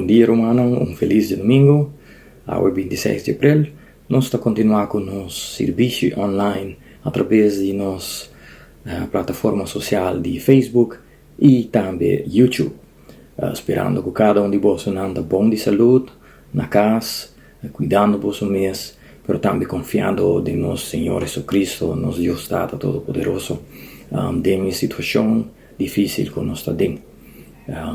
dia, Romana, feliz domingo. Hoje, 26 de abril, nós estamos continuando com nosso serviço online através de nossa plataforma social de Facebook e também YouTube. Esperando que cada de vós ande bom de saúde, na casa, cuidando de vós mesmos, mas também confiando em nosso Senhor Jesus Cristo, nosso Deus Tata Todo-Poderoso, de uma situação difícil que nós estamos dentro.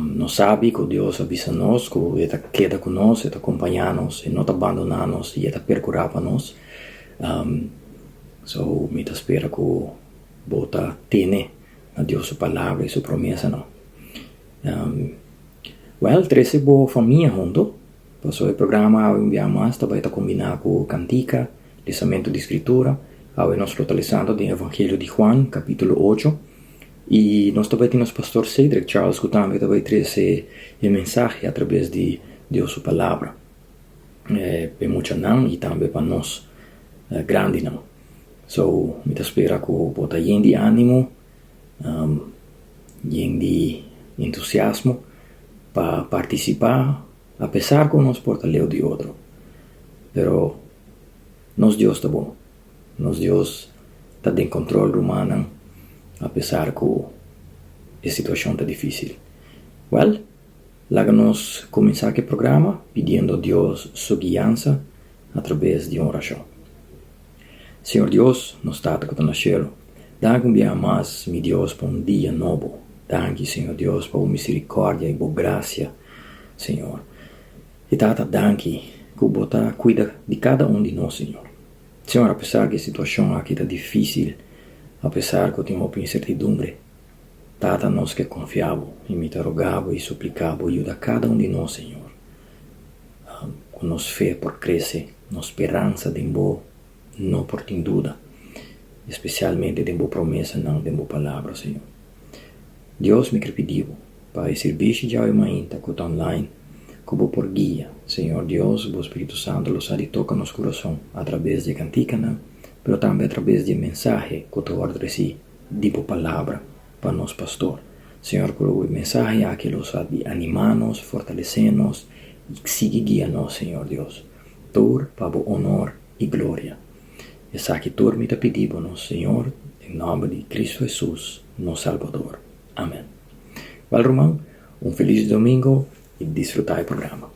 Nós sabemos que Deus avisa-nos, que Ele queda conosco, Ele acompanha-nos, Ele não abandona-nos e Ele percurava-nos. So, me espera que você tenha a Deus sua palavra e sua promessa. Well, 13 boa família junto. Passou o programa, um dia mais, vai estar combinado com cantica, lisamento de escritura. Hoje nós fortalecendo do Evangelho de Juan, capítulo 8. E nós também temos o pastor Cedric Charles, que também vai trazer o mensagem através de Deus sua palavra. Para muitos não, e também para nós, grande não. So, me espera que você tenha de ânimo, de entusiasmo para participar, apesar que nós portalemos de outro. Pero, nosso Deus está bom. Nosso Deus está em controle humano, apesar que a situação está difícil. Well, láganos começar o programa pedindo a Deus sua guiança através de uma oração. Senhor Deus, nós estamos aqui no céu. Dá-me um dia mais, meu Deus, para um dia novo. Dá-me, Senhor Deus, para a misericórdia e a graça, Senhor. E Tata, dá-me que você cuida de cada de nós, Senhor. Senhor, apesar que a situação aqui está difícil, apesar que eu tenho uma incertidumbre, Tata, nós que confiamos e me interrogamos e suplicamos, ajuda cada de nós, Senhor. Com nossa fé por crescer, nossa esperança de bom, não por ter dúvida, especialmente de boa promessa, não de boa palavra, Senhor. Deus me pediu para esse serviço de hoje que está online, como por guia, Senhor Deus, o Espírito Santo, los ha de tocar nos coração através de cantica, mas também através de mensagem que tu ordem de boa palavra para nosso pastor. Senhor, que o mensagem aqui los ha de animar-nos, fortalecer-nos e seguir guiando-nos, Senhor Deus. Tur para o honor e glória. Essa que tu me pedimos, Senhor, em nome de Cristo Jesus, nosso Salvador. Amém. Well, Romão, feliz domingo e desfrutar do programa.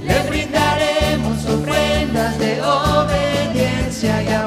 Le brindaremos ofrendas de obediencia y amor.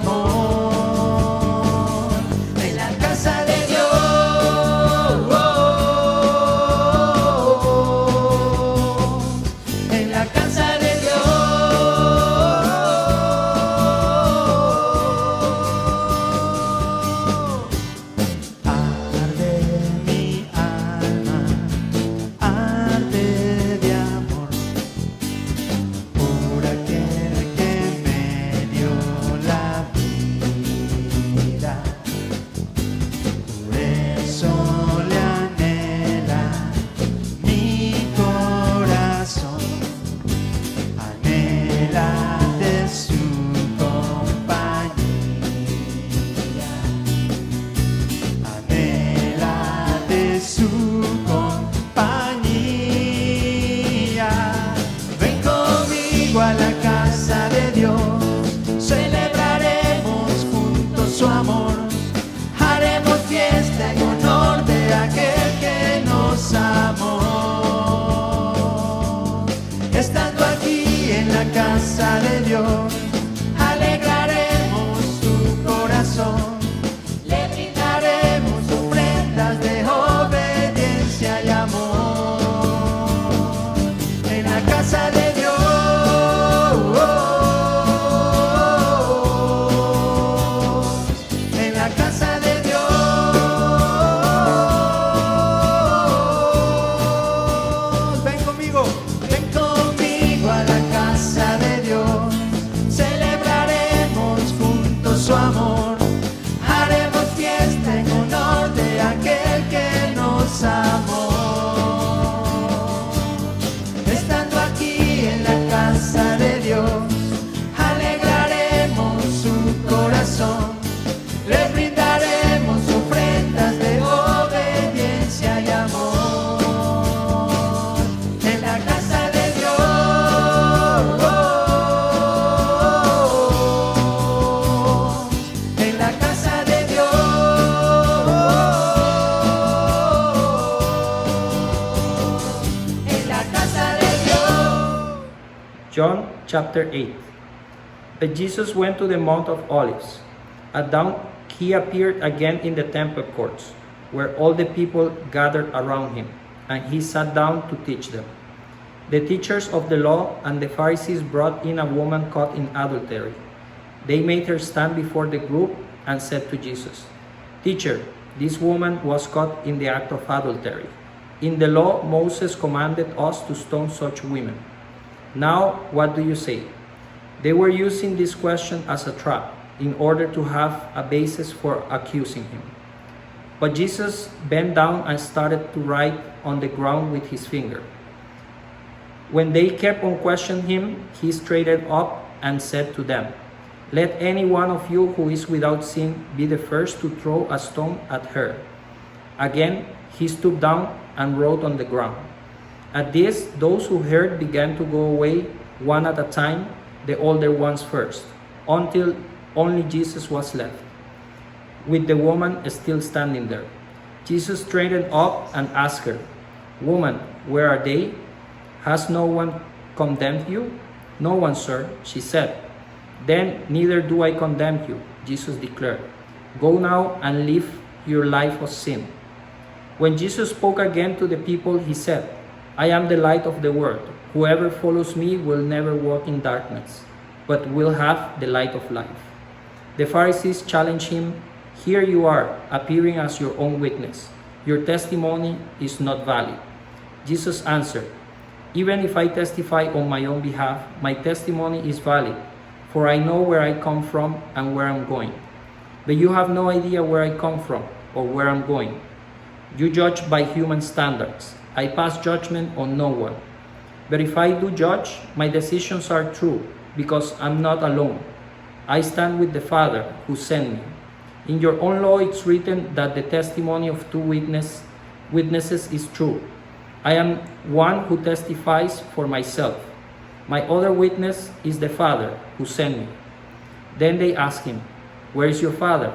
chapter 8. But Jesus went to the Mount of Olives. At dawn, he appeared again in the temple courts, where all the people gathered around him, and he sat down to teach them. The teachers of the law and the Pharisees brought in a woman caught in adultery. They made her stand before the group and said to Jesus, "Teacher, this woman was caught in the act of adultery. In the law, Moses commanded us to stone such women. Now, what do you say?" They were using this question as a trap in order to have a basis for accusing him. But Jesus bent down and started to write on the ground with his finger. When they kept on questioning him, he straightened up and said to them, "Let any one of you who is without sin be the first to throw a stone at her." Again, he stooped down and wrote on the ground. At this, those who heard began to go away one at a time, the older ones first, until only Jesus was left, with the woman still standing there. Jesus straightened up and asked her, "Woman, where are they? Has no one condemned you?" "No one, sir," she said. "Then neither do I condemn you," Jesus declared. "Go now and live your life of sin." When Jesus spoke again to the people, he said, "I am the light of the world. Whoever follows me will never walk in darkness, but will have the light of life." The Pharisees challenged him, "Here you are, appearing as your own witness. Your testimony is not valid." Jesus answered, "Even if I testify on my own behalf, my testimony is valid, for I know where I come from and where I'm going. But you have no idea where I come from or where I'm going. You judge by human standards. I pass judgment on no one. But if I do judge, my decisions are true, because I'm not alone. I stand with the Father who sent me. In your own law it's written that the testimony of two witnesses is true. I am one who testifies for myself. My other witness is the Father who sent me." Then they asked him, "Where is your Father?"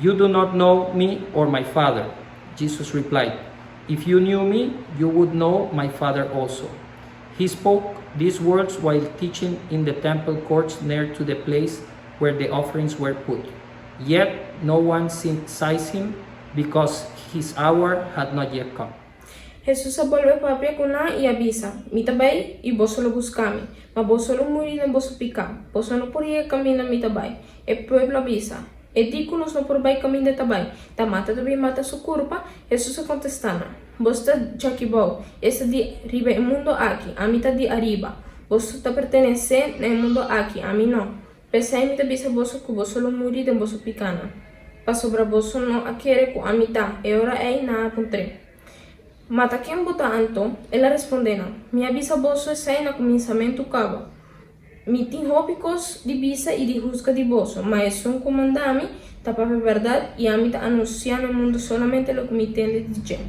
"You do not know me or my Father." Jesus replied, "If you knew me, you would know my Father also." He spoke these words while teaching in the temple courts near to the place where the offerings were put. Yet no one seized him, because his hour had not yet come. Jesús se vuelve propia cuna y avisa, "Mitabay y vos lo buscame, mas vos solo morir en vos picar, vos no podía caminar mitabay." El pueblo avisa, "Edículos no por vai caminho de tabay, ta mata também mata su culpa." Jesús se contestana, "Vos está jaquibou, este de riba el mundo aqui, a mí está de arriba. Vos está pertenece el mundo aqui, a mí no. Pensei me tabisa vos que vos solo morir en vos picana. Pa sobra vos no a querer com a mitad, e ora é na contre." Mata quem bota anto, ela respondendo, "Me avisa vosso sai no começamento cava. Me tem rópicos de visa e de rusga de vosso, mas um comandame, tá para a verdade e a mim tá anunciando no mundo solamente o que me tem de dizer.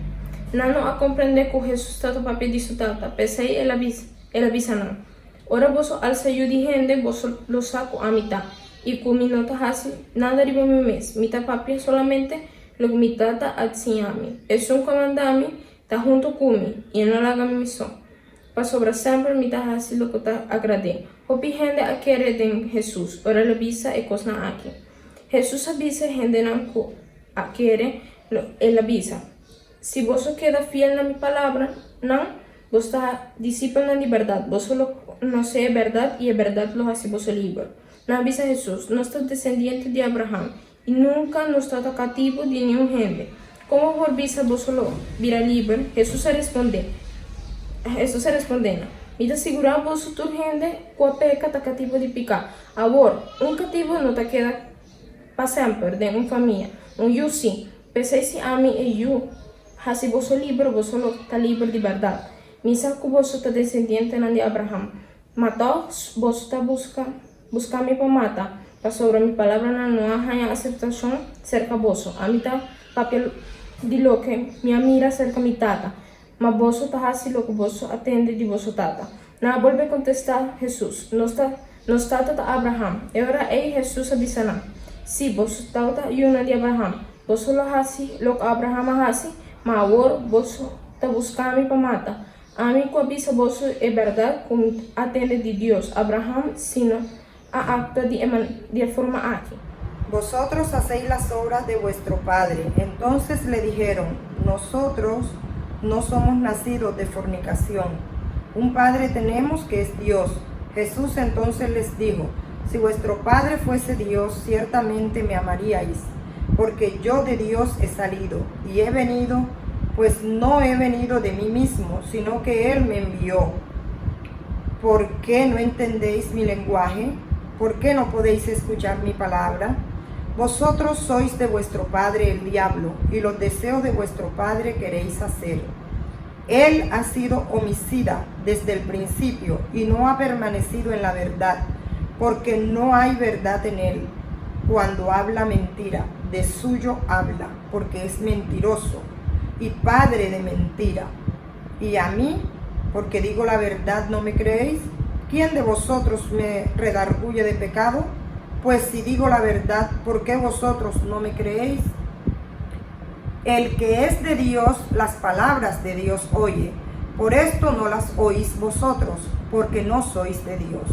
Não a compreender que Jesus está para pedir su tata, pensei ela avisa não. Ora vosso alça eu de gente, vosso lo saco a mitad, e como não tá assim, nada de mim mês, me tá papia solamente lo que me tata assim a mim. É um comandame, tá junto comigo, e não larga minha missão. Para sobra sempre me tá assim o que tá agradando. Hopi gente a querer de Jesus, ora lo avisa e coisa aqui. Jesus avisa gente não a querer, ele avisa. Se você queda fiel na minha palavra, não, você está discípulo na liberdade. Você não sei a verdade e a verdade lo hace você livre. Não avisa Jesus, não está descendente de Abraão e nunca não está cativo de nenhum gente. Como por visa você lo vira livre? Jesus respondendo, me dá segurar você tu gente com a peca está cativo de picar. Agora, cativo não está queda para sempre de uma família. Eu sim, pensei se a mim e eu. Se você livre, você está livre de verdade. Misa que você está descendente de Abraão. Matou, você está buscando para matar. Para sobre minha palavra não há aceitação cerca de você. A mim está papel de lo que minha mira cerca de tata. Mas você está assim lo que você atende de você tata. Não volve a contestar Jesus. Nos tata de Abraão. Agora é Jesus avisando. Se você tata yuna de Abraão, você lo hace lo que Abraão hace. Mas agora você está buscando para matar. A mí coavisa vos es verdad como atende de Dios, Abraham, sino a acta de forma aquí. Vosotros hacéis las obras de vuestro padre. Entonces le dijeron, nosotros no somos nacidos de fornicación. Un padre tenemos que es Dios. Jesús entonces les dijo, si vuestro padre fuese Dios, ciertamente me amaríais, porque yo de Dios he salido y he venido, pues no he venido de mí mismo, sino que Él me envió. ¿Por qué no entendéis mi lenguaje? ¿Por qué no podéis escuchar mi palabra? Vosotros sois de vuestro padre el diablo, y los deseos de vuestro padre queréis hacer. Él ha sido homicida desde el principio y no ha permanecido en la verdad, porque no hay verdad en él. Cuando habla mentira, de suyo habla, porque es mentiroso y padre de mentira. Y a mí, porque digo la verdad, ¿no me creéis? ¿Quién de vosotros me redarguye de pecado? Pues si digo la verdad, ¿por qué vosotros no me creéis? El que es de Dios, las palabras de Dios oye. Por esto no las oís vosotros, porque no sois de Dios.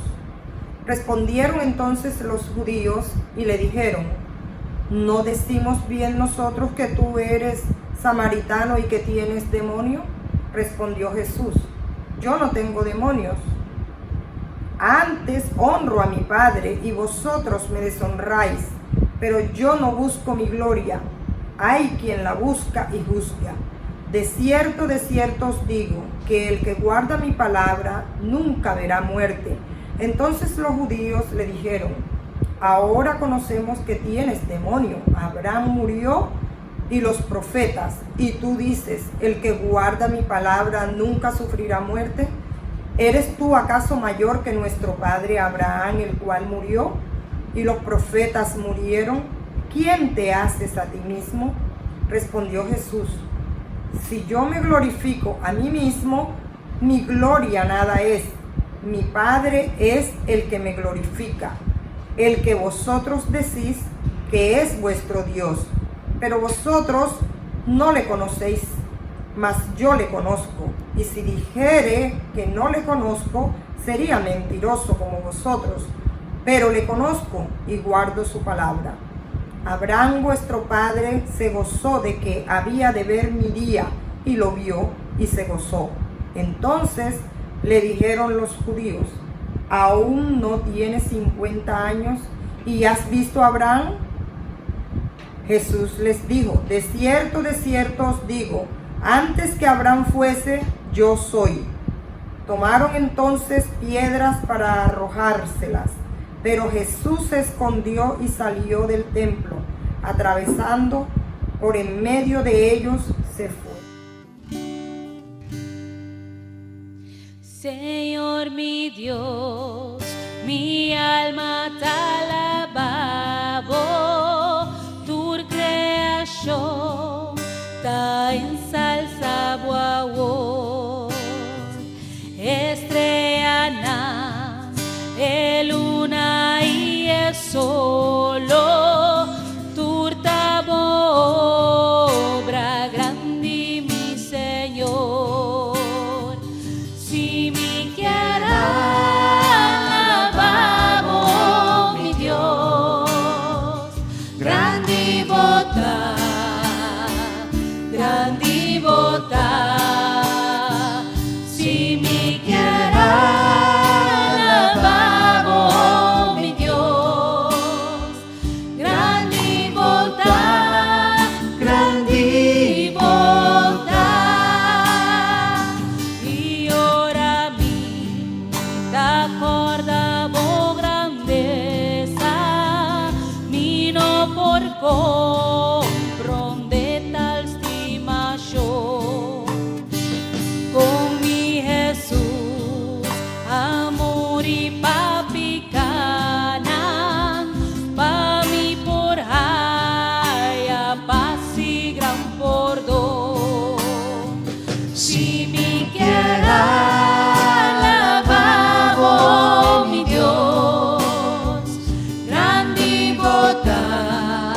Respondieron entonces los judíos y le dijeron, ¿no decimos bien nosotros que tú eres samaritano y que tienes demonio? Respondió Jesús, yo no tengo demonios. Antes honro a mi Padre y vosotros me deshonráis, pero yo no busco mi gloria. Hay quien la busca y juzga. De cierto os digo, que el que guarda mi palabra nunca verá muerte. Entonces los judíos le dijeron, ahora conocemos que tienes demonio. Abraham murió y los profetas, y tú dices, el que guarda mi palabra nunca sufrirá muerte. ¿Eres tú acaso mayor que nuestro padre Abraham, el cual murió? Y los profetas murieron. ¿Quién te haces a ti mismo? Respondió Jesús, si yo me glorifico a mí mismo, mi gloria nada es. Mi Padre es el que me glorifica, el que vosotros decís que es vuestro Dios. Pero vosotros no le conocéis, mas yo le conozco. Y si dijere que no le conozco, sería mentiroso como vosotros. Pero le conozco y guardo su palabra. Abraham vuestro padre se gozó de que había de ver mi día, y lo vio y se gozó. Entonces le dijeron los judíos, ¿aún no tienes 50 años y has visto a Abraham? Jesús les dijo, de cierto os digo, antes que Abraham fuese, yo soy. Tomaron entonces piedras para arrojárselas, pero Jesús se escondió y salió del templo, atravesando por en medio de ellos, se fue. Señor mi Dios, mi alma te alabó, tu creación te ensalza a vos. Estrella, el luna y el solo, tu obra grande, mi Señor. Si me quieras alabamos, mi Dios, grande bota, si me quieras alabamos, mi Dios, grande bota, y ora mi te acordamos grandeza, mi no por comprende tal estimación. Con mi Jesús, amor y papicana, pa' mi por haya paz y gran perdón. Si me quieras alabamos, mi Dios, grande bota,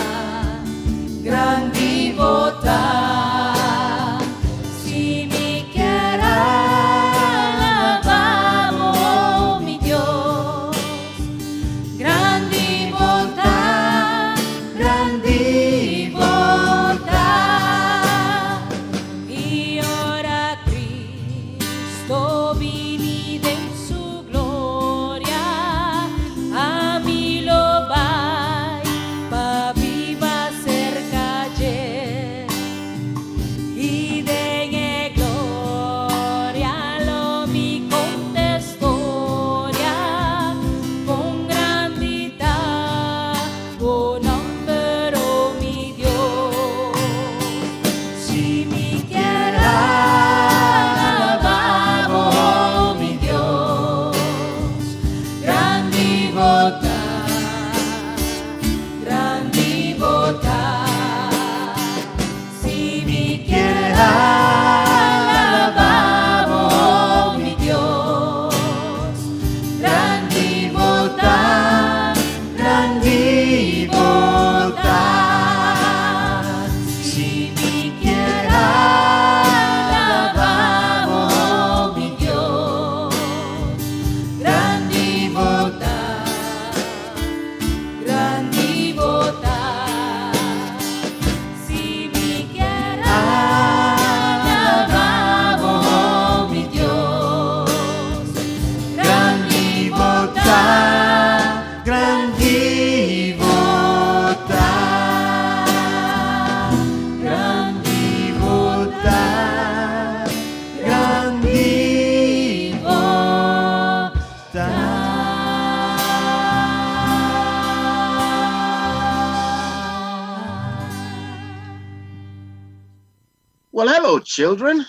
Well, hello, children.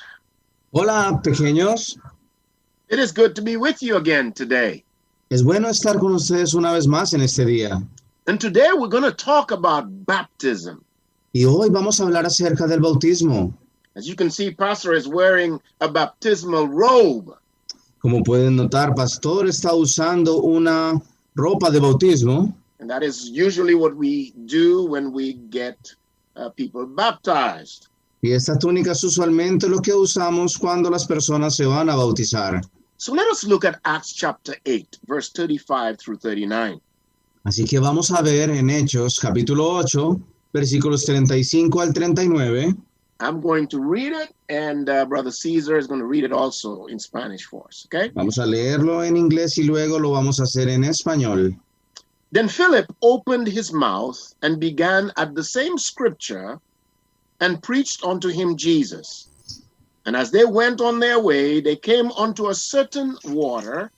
Hola, pequeños. It is good to be with you again today. Es bueno estar con ustedes una vez más en este día. And today we're going to talk about baptism. Y hoy vamos a hablar acerca del bautismo. As you can see, Pastor is wearing a baptismal robe. Como pueden notar, Pastor está usando una ropa de bautismo. And that is usually what we do when we get people baptized. Y esta túnica es usualmente lo que usamos cuando las personas se van a bautizar. So let us look at Acts chapter 8, verse 35 through 39. Así que vamos a ver en Hechos capítulo 8, versículos 35 al 39. I'm going to read it, and Brother Caesar is going to read it also in Spanish for us, okay? Vamos a leerlo en inglés y luego lo vamos a hacer en español. Then Philip opened his mouth and began at the same scripture and preached unto him Jesus. And as they went on their way, they came unto a certain water,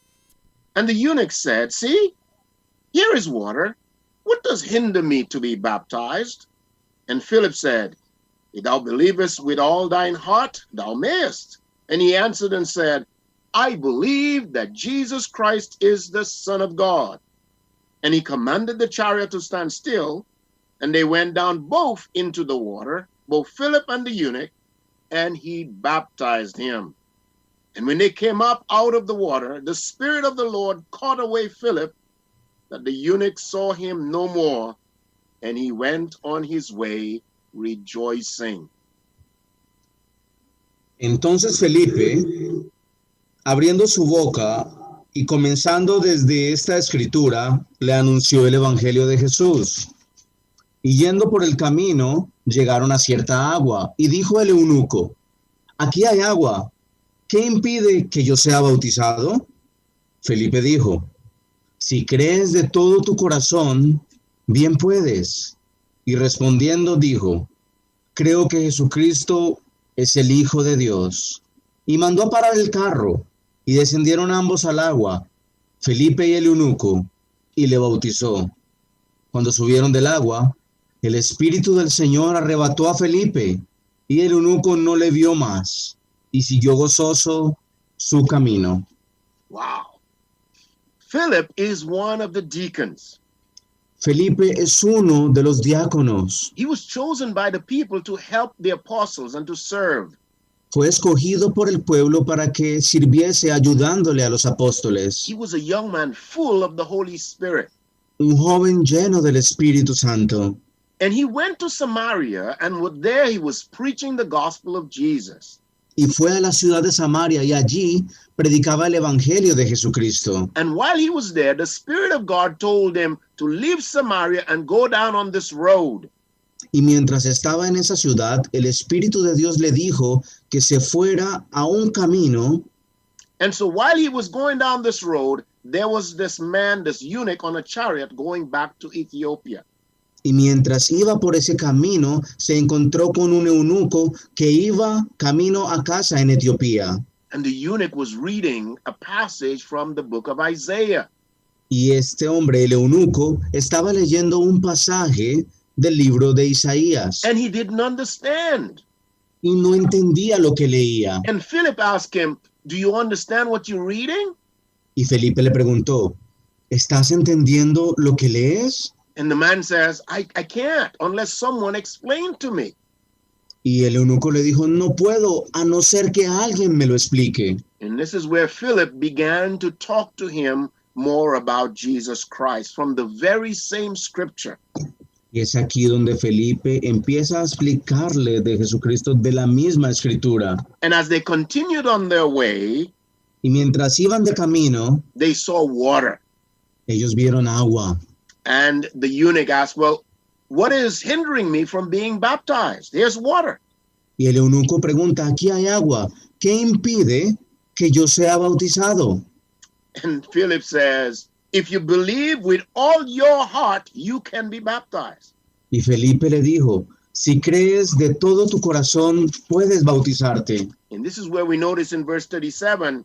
and the eunuch said, See, here is water. What does hinder me to be baptized? And Philip said, If thou believest with all thine heart, thou mayest. And he answered and said, I believe that Jesus Christ is the Son of God. And he commanded the chariot to stand still, and they went down both into the water, both Philip and the eunuch, and he baptized him. And when they came up out of the water, the Spirit of the Lord caught away Philip, that the eunuch saw him no more, and he went on his way rejoicing. Entonces Felipe, abriendo su boca y comenzando desde esta escritura, le anunció el evangelio de Jesús. Y yendo por el camino, llegaron a cierta agua, y dijo el eunuco, aquí hay agua, ¿qué impide que yo sea bautizado? Felipe dijo, si crees de todo tu corazón, bien puedes. Y respondiendo dijo, creo que Jesucristo es el Hijo de Dios. Y mandó a parar el carro, y descendieron ambos al agua, Felipe y el eunuco, y le bautizó. Cuando subieron del agua, el Espíritu del Señor arrebató a Felipe, y el eunuco no le vio más, y siguió gozoso su camino. Wow. Philip is one of the deacons. Felipe es uno de los diáconos. He was chosen by the people to help the apostles and to serve. Fue escogido por el pueblo para que sirviese ayudándole a los apóstoles. He was a young man full of the Holy Spirit. Un joven lleno del Espíritu Santo. And he went to Samaria, and there he was preaching the gospel of Jesus. Y fue a la ciudad de Samaria y allí predicaba el evangelio de Jesucristo. And while he was there, the Spirit of God told him to leave Samaria and go down on this road. Y mientras estaba en esa ciudad, el Espíritu de Dios le dijo que se fuera a un camino. And so while he was going down this road, there was this man, this eunuch on a chariot going back to Ethiopia. Y mientras iba por ese camino, se encontró con un eunuco que iba camino a casa en Etiopía. And the eunuch was reading a passage from the book of Isaiah. Y este hombre, el eunuco, estaba leyendo un pasaje del libro de Isaías. And he didn't understand. Y no entendía lo que leía. And Philip asked him, do you understand what you're reading? Y Felipe le preguntó, ¿estás entendiendo lo que lees? And the man says, I can't unless someone explained to me. Y el eunuco le dijo, no puedo, a no ser que alguien me lo explique. And this is where Philip began to talk to him more about Jesus Christ from the very same scripture. Y es aquí donde Felipe empieza a explicarle de Jesucristo de la misma escritura. And as they continued on their way, Y mientras iban de camino, they saw water. ellos vieron agua. And the eunuch asked, well, what is hindering me from being baptized? There's water. Y el eunuco pregunta, aquí hay agua, ¿qué impide que yo sea bautizado? And Philip says, if you believe with all your heart, you can be baptized. Y Felipe le dijo, si crees de todo tu corazón, puedes bautizarte. And this is where we notice in verse 37,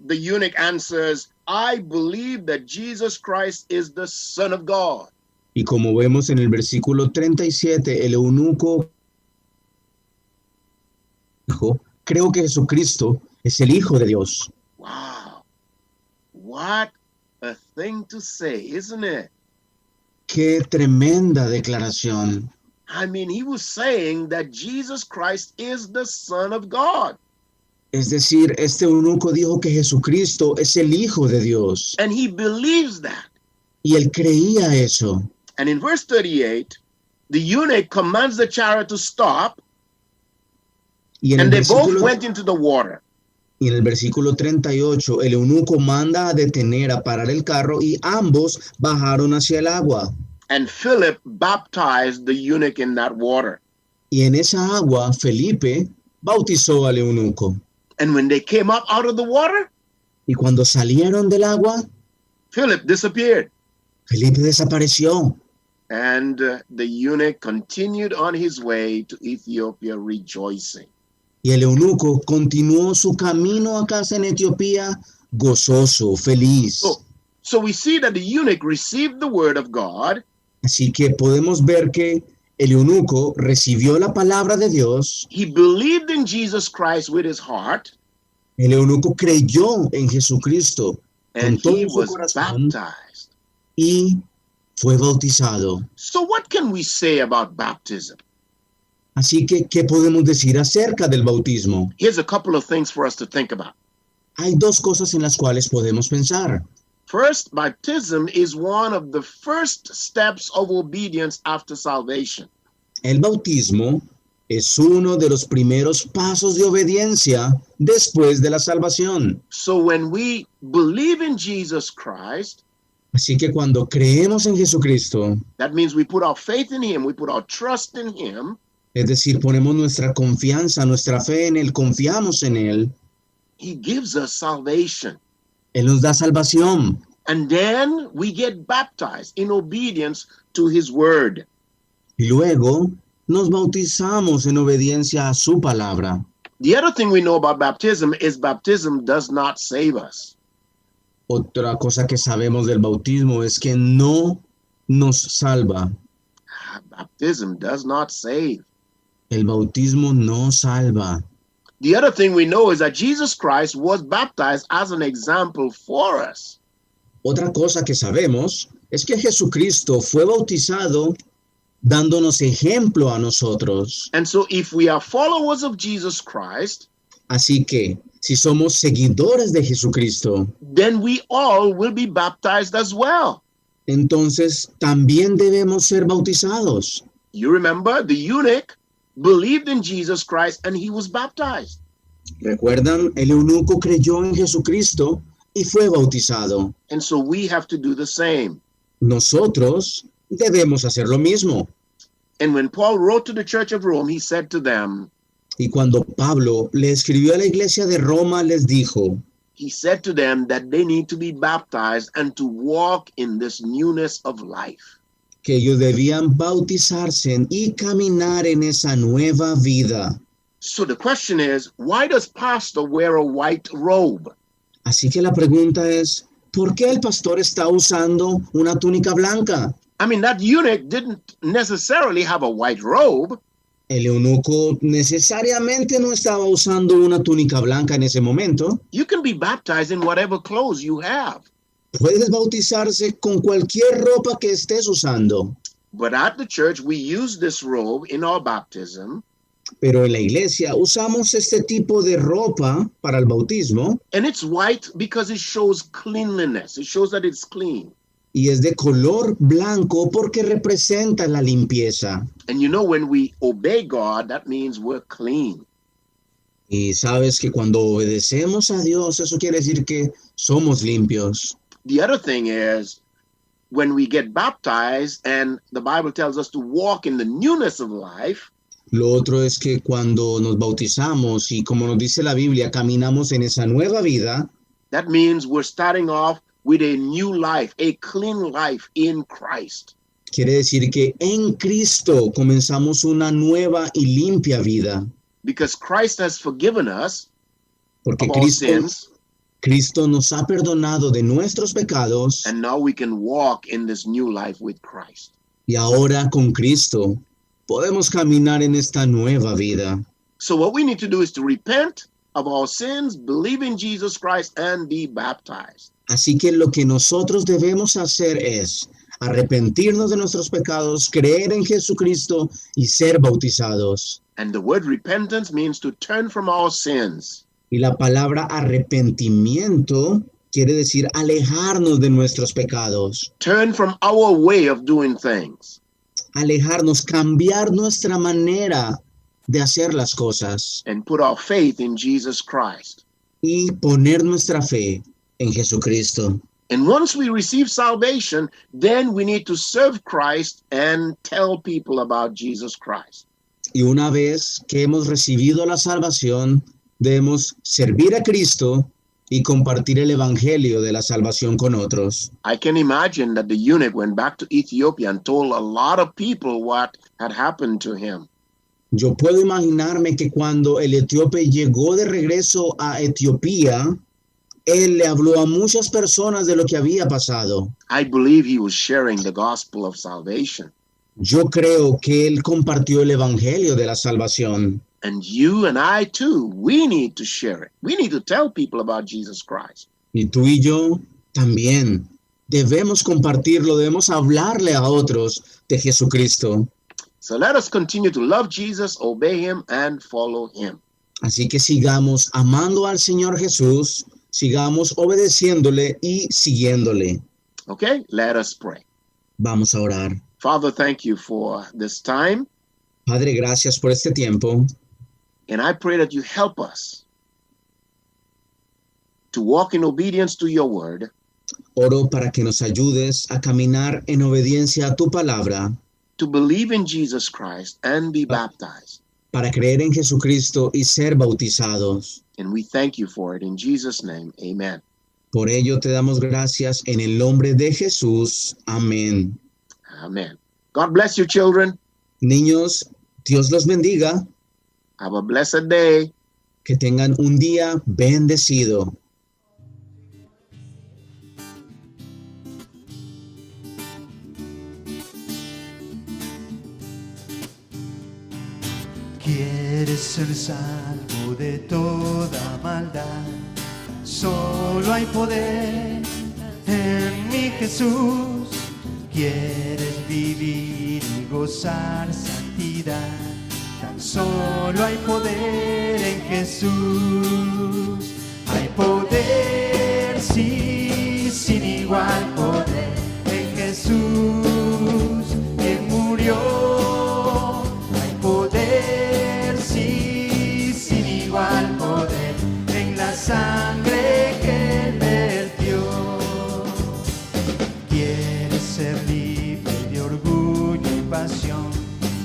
the eunuch answers, I believe that Jesus Christ is the Son of God. Y como vemos en el versículo 37, el eunuco dijo, creo que Jesucristo es el Hijo de Dios. Wow. What a thing to say, isn't it? Qué tremenda declaración. I mean, he was saying that Jesus Christ is the Son of God. Es decir, este eunuco dijo que Jesucristo es el Hijo de Dios. And he believes that. Y él creía eso. And in verse 38, the eunuch commands the chariot to stop, Y en and el they both versículo, went into the water. y en el versículo 38, el eunuco manda a detener, a parar el carro, y ambos bajaron hacia el agua. And Philip baptized the eunuch in that water. Y en esa agua, Felipe bautizó al eunuco. And when they came up out of the water, Y cuando salieron del agua, Philip disappeared. Felipe desapareció. And the eunuch continued on his way to Ethiopia rejoicing. Y el eunuco continuó su camino a casa en Etiopía gozoso, feliz. So we see that the eunuch received the word of God. Así que podemos ver que el eunuco recibió la palabra de Dios. He believed in Jesus Christ with his heart, El eunuco creyó en Jesucristo and con he todo su was corazón baptized. y fue bautizado. So what can we say about baptism? Así que, ¿qué podemos decir acerca del bautismo? Here's a couple of things for us to think about. Hay dos cosas en las cuales podemos pensar. First, baptism is one of the first steps of obedience after salvation. El bautismo es uno de los primeros pasos de obediencia después de la salvación. So when we believe in Jesus Christ, Así que cuando creemos en Jesucristo, that means we put our faith in him, we put our trust in him. es decir, ponemos nuestra confianza, nuestra fe en Él, confiamos en Él, He gives us salvation. Él nos da salvación. And then we get baptized in obedience to his word. Y luego nos bautizamos en obediencia a su palabra. The other thing we know about baptism is baptism does not save us. Otra cosa que sabemos del bautismo es que no nos salva. Baptism does not save. El bautismo no salva. The other thing we know is that Jesus Christ was baptized as an example for us. Otra cosa que sabemos es que Jesucristo fue bautizado dándonos ejemplo a nosotros. And so if we are followers of Jesus Christ, Así que, si somos seguidores de Jesucristo, then we all will be baptized as well. entonces también debemos ser bautizados. You remember the eunuch believed in Jesus Christ and he was baptized. ¿Recuerdan? El eunuco creyó en Jesucristo y fue bautizado. And so we have to do the same. Nosotros debemos hacer lo mismo. And when Paul wrote to the church of Rome, he said to them, Y cuando Pablo le escribió a la iglesia de Roma, les dijo, he said to them that they need to be baptized and to walk in this newness of life. que ellos debían bautizarse y caminar en esa nueva vida. So the question is, why does pastor wear a white robe? Así que la pregunta es, ¿por qué el pastor está usando una túnica blanca? I mean, that eunuch didn't necessarily have a white robe. El eunuco necesariamente no estaba usando una túnica blanca en ese momento. You can be baptized in whatever clothes you have. Puedes bautizarse con cualquier ropa que estés usando. But at the church, we use this robe in our baptism. Pero en la iglesia usamos este tipo de ropa para el bautismo And it's white because it shows cleanliness. It shows that it's clean. y es de color blanco porque representa la limpieza. And you know, when we obey God, that means we're clean. Y sabes que cuando obedecemos a Dios, eso quiere decir que somos limpios. The other thing is, when we get baptized and the Bible tells us to walk in the newness of life, Lo otro es que cuando nos bautizamos y como nos dice la Biblia, caminamos en esa nueva vida, that means we're starting off with a new life, a clean life in Christ. quiere decir que en Cristo comenzamos una nueva y limpia vida. Because Christ has forgiven us Porque of our sins, Cristo nos ha perdonado de nuestros pecados and now we can walk in this new life with Christ. y ahora con Cristo podemos caminar en esta nueva vida. So what we need to do is to repent of our sins, believe in Jesus Christ, and be baptized. Así que lo que nosotros debemos hacer es arrepentirnos de nuestros pecados, creer en Jesucristo y ser bautizados. And the word repentance means to turn from our sins. Y la palabra arrepentimiento quiere decir alejarnos de nuestros pecados, Turn from our way of doing things. alejarnos, cambiar nuestra manera de hacer las cosas And put our faith in Jesus Christ. y poner nuestra fe en Jesucristo. And once we receive salvation, then we need to serve Christ and tell people about Jesus Christ. Y una vez que hemos recibido la salvación, debemos servir a Cristo y compartir el evangelio de la salvación con otros. I can imagine that the eunuch went back to Ethiopia and told a lot of people what had happened to him. Yo puedo imaginarme que cuando el etíope llegó de regreso a Etiopía, él le habló a muchas personas de lo que había pasado. I believe he was sharing the gospel of salvation. Yo creo que él compartió el evangelio de la salvación. And you and I too, we need to share it. We need to tell people about Jesus Christ. Y tú y yo también debemos compartirlo, debemos hablarle a otros de Jesucristo. So let us continue to love Jesus, obey him, and follow him. Así que sigamos amando al Señor Jesús, sigamos obedeciéndole y siguiéndole. Okay, let us pray. Vamos a orar. Father, thank you for this time. Padre, gracias por este tiempo. And I pray that you help us to walk in obedience to your word, Oro para que nos ayudes a caminar en obediencia a tu palabra, to believe in Jesus Christ and be baptized. para creer en Jesucristo y ser bautizados. And we thank you for it in Jesus' name. Amen. Por ello te damos gracias en el nombre de Jesús. Amén. Amen. God bless you, children. Niños, Dios los bendiga. Have a blessed day. Que tengan un día bendecido. Quieres ser salvo de toda maldad. Solo hay poder en mi Jesús. Quieres vivir y gozar santidad. Tan solo hay poder en Jesús. Hay poder, sí, sin igual poder en Jesús, quien murió. Hay poder, sí, sin igual poder en la sangre que Él vertió. Quieres ser libre de orgullo y pasión.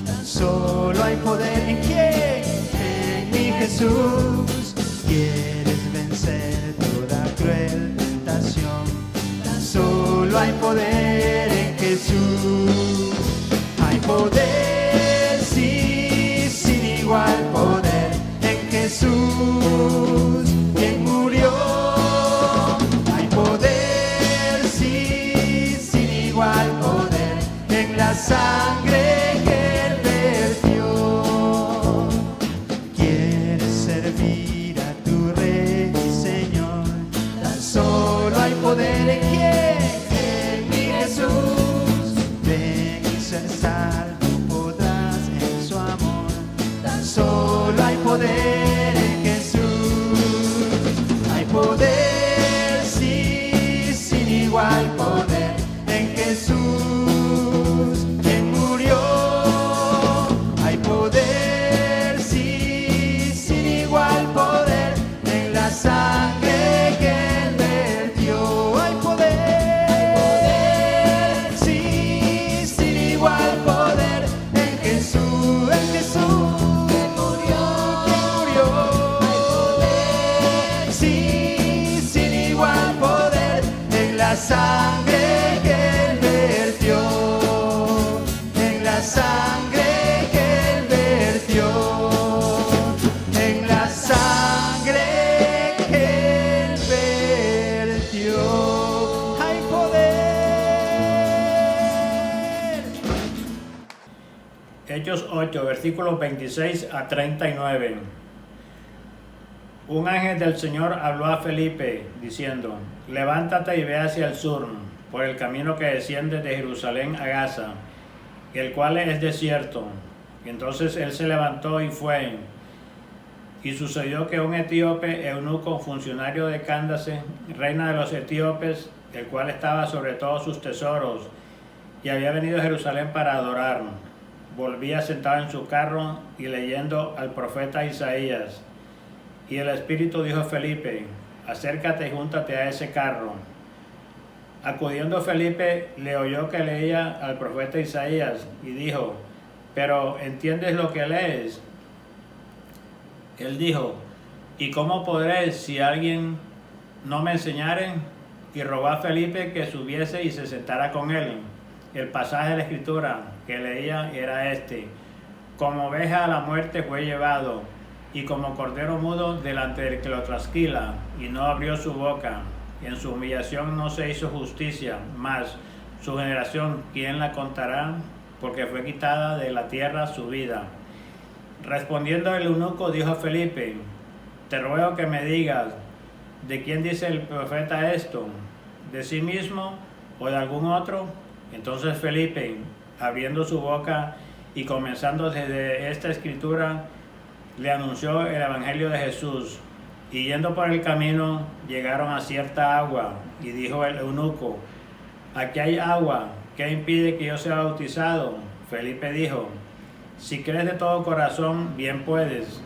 Tan solo hay poder en quién, en mi Jesús. Quieres vencer toda cruel tentación. Tan solo hay poder en Jesús. Hay poder, sí, sin igual poder en Jesús, quien murió. Hay poder, sí, sin igual poder en la sangre que Él vertió. Quieres servir a tu Rey, Señor. Tan solo hay poder en quién, en mi Jesús. Ven y ser salvo podrás en su amor. Tan solo hay poder en Jesús. Hay poder, sí, sin igual poder en Jesús, quien murió. Hechos 8, versículos 26 a 39. Un ángel del Señor habló a Felipe, diciendo, levántate y ve hacia el sur, por el camino que desciende de Jerusalén a Gaza, el cual es desierto. Entonces él se levantó y fue. Y sucedió que un etíope, eunuco, funcionario de Cándace, reina de los etíopes, el cual estaba sobre todos sus tesoros, y había venido a Jerusalén para adorar, volvía sentado en su carro y leyendo al profeta Isaías. Y el Espíritu dijo a Felipe, acércate y júntate a ese carro. Acudiendo Felipe, le oyó que leía al profeta Isaías, y dijo, pero ¿entiendes lo que lees? Él dijo, ¿y cómo podré si alguien no me enseñare? Y rogó a Felipe que subiese y se sentara con él. El pasaje de la Escritura que leía era este, como oveja a la muerte fue llevado, y como cordero mudo delante del que lo trasquila, y no abrió su boca. En su humillación no se hizo justicia, mas su generación, ¿quién la contará? Porque fue quitada de la tierra su vida. Respondiendo el eunuco dijo a Felipe, te ruego que me digas, ¿de quién dice el profeta esto? ¿De sí mismo o de algún otro? Entonces Felipe, abriendo su boca y comenzando desde esta escritura, le anunció el evangelio de Jesús. Y yendo por el camino, llegaron a cierta agua, y dijo el eunuco, aquí hay agua, ¿qué impide que yo sea bautizado? Felipe dijo, si crees de todo corazón, bien puedes.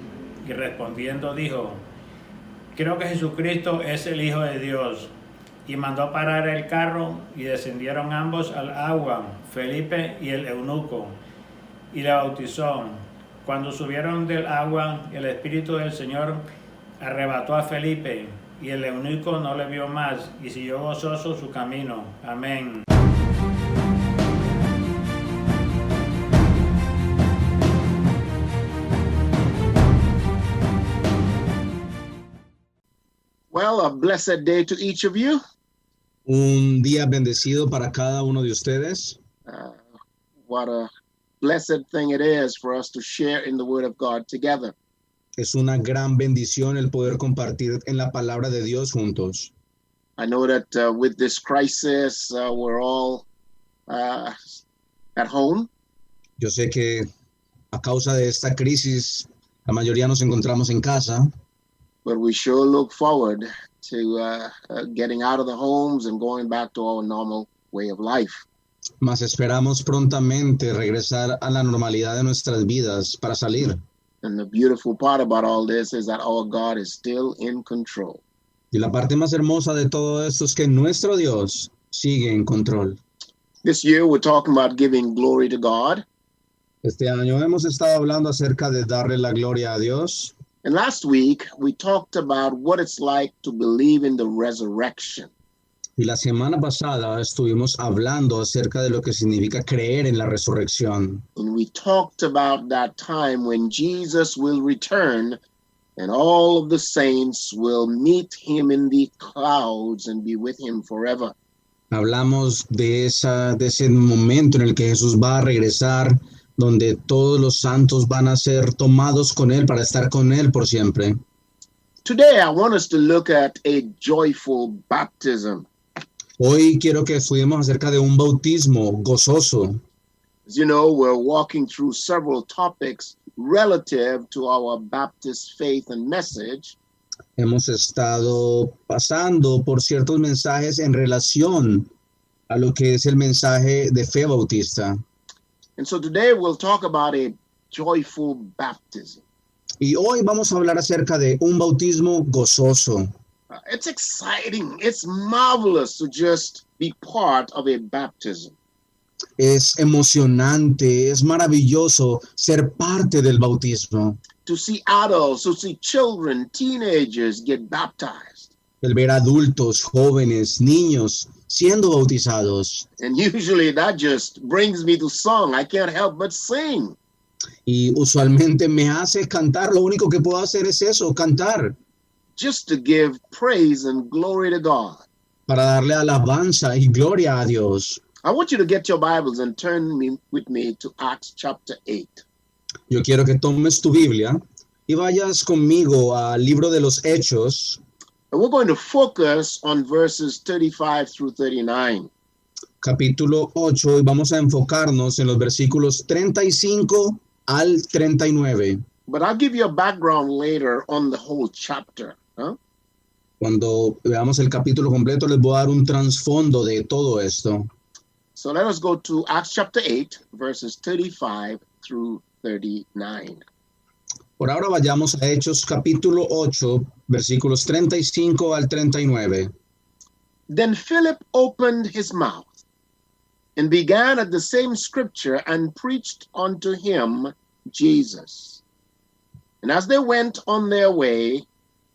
Y respondiendo dijo, creo que Jesucristo es el Hijo de Dios. Y mandó parar el carro, y descendieron ambos al agua, Felipe y el eunuco, y le bautizó. Cuando subieron del agua, el Espíritu del Señor arrebató a Felipe, y el eunuco no le vio más, y siguió gozoso su camino. Amén. Well, a blessed day to each of you. Un día bendecido para cada uno de ustedes. What a blessed thing it is for us to share in the Word of God together. Es una gran bendición el poder compartir en la palabra de Dios juntos. I know that with this crisis, we're all at home. Yo sé que a causa de esta crisis, la mayoría nos encontramos en casa, But we sure look forward to getting out of the homes and going back to our normal way of life. mas esperamos prontamente regresar a la normalidad de nuestras vidas para salir. And the beautiful part about all this is that our God is still in control. Y la parte más hermosa de todo esto es que nuestro Dios sigue en control. This year, we're talking about giving glory to God. Este año hemos estado hablando acerca de darle la gloria a Dios. And last week, we talked about what it's like to believe in the resurrection. Y la semana pasada estuvimos hablando acerca de lo que significa creer en la resurrección. And we talked about that time when Jesus will return and all of the saints will meet him in the clouds and be with him forever. Hablamos de ese momento en el que Jesús va a regresar, donde todos los santos van a ser tomados con Él para estar con Él por siempre. Today, I want us to look at a joyful baptism. Hoy quiero que estudiemos acerca de un bautismo gozoso. As you know, we're walking through several topics relative to our Baptist faith and message. Hemos estado pasando por ciertos mensajes en relación a lo que es el mensaje de fe bautista. And so today we'll talk about a joyful baptism. Y hoy vamos a hablar acerca de un bautismo gozoso. It's exciting. It's marvelous to just be part of a baptism. Es emocionante, es maravilloso ser parte del bautismo. To see adults, to see children, teenagers get baptized. El ver adultos, jóvenes, niños siendo bautizados. And usually that just brings me to song. I can't help but sing. Y usualmente me hace cantar. Lo único que puedo hacer es eso, cantar. Just to give praise and glory to God. Para darle alabanza y gloria a Dios. I want you to get your Bibles and turn with me to Acts chapter 8. Yo quiero que tomes tu Biblia y vayas conmigo al libro de los Hechos, And we're going to focus on verses 35 through 39. capítulo 8, y vamos a enfocarnos en los versículos 35 al 39. But I'll give you a background later on the whole chapter. Huh? Cuando veamos el capítulo completo, les voy a dar un trasfondo de todo esto. So let us go to Acts chapter 8, verses 35 through 39. Por ahora vayamos a Hechos capítulo 8, versículos 35 al 39. Then Philip opened his mouth and began at the same scripture and preached unto him Jesus. And as they went on their way,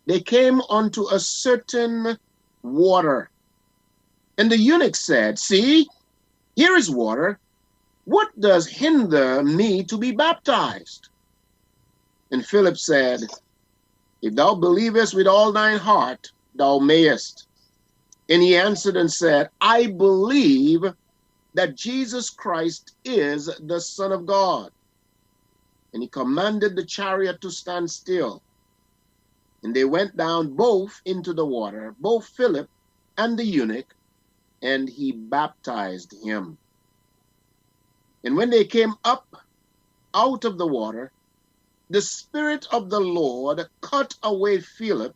they came unto a certain water. And the eunuch said, See, here is water. What does hinder me to be baptized? And Philip said, If thou believest with all thine heart, thou mayest. And he answered and said, I believe that Jesus Christ is the Son of God. And he commanded the chariot to stand still. And they went down both into the water, both Philip and the eunuch, and he baptized him. And when they came up out of the water, the Spirit of the Lord cut away Philip,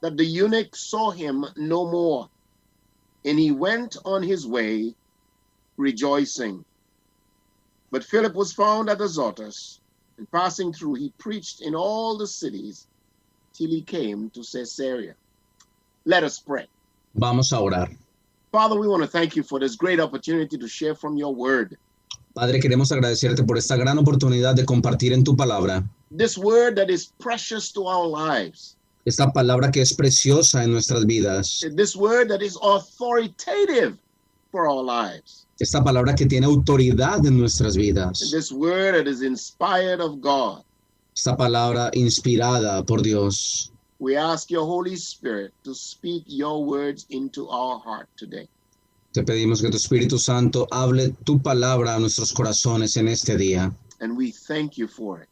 that the eunuch saw him no more. And he went on his way, rejoicing. But Philip was found at Azotus, and passing through, he preached in all the cities till he came to Caesarea. Let us pray. Vamos a orar. Father, we want to thank you for this great opportunity to share from your word. Padre, queremos agradecerte por esta gran oportunidad de compartir en tu palabra. This word that is precious to our lives. Esta palabra que es preciosa en nuestras vidas. This word that is authoritative for our lives. Esta palabra que tiene autoridad en nuestras vidas. This word that is inspired of God. Esta palabra inspirada por Dios. We ask your Holy Spirit to speak your words into our heart today. Te pedimos que tu Espíritu Santo hable tu palabra a nuestros corazones en este día. And we thank you for it.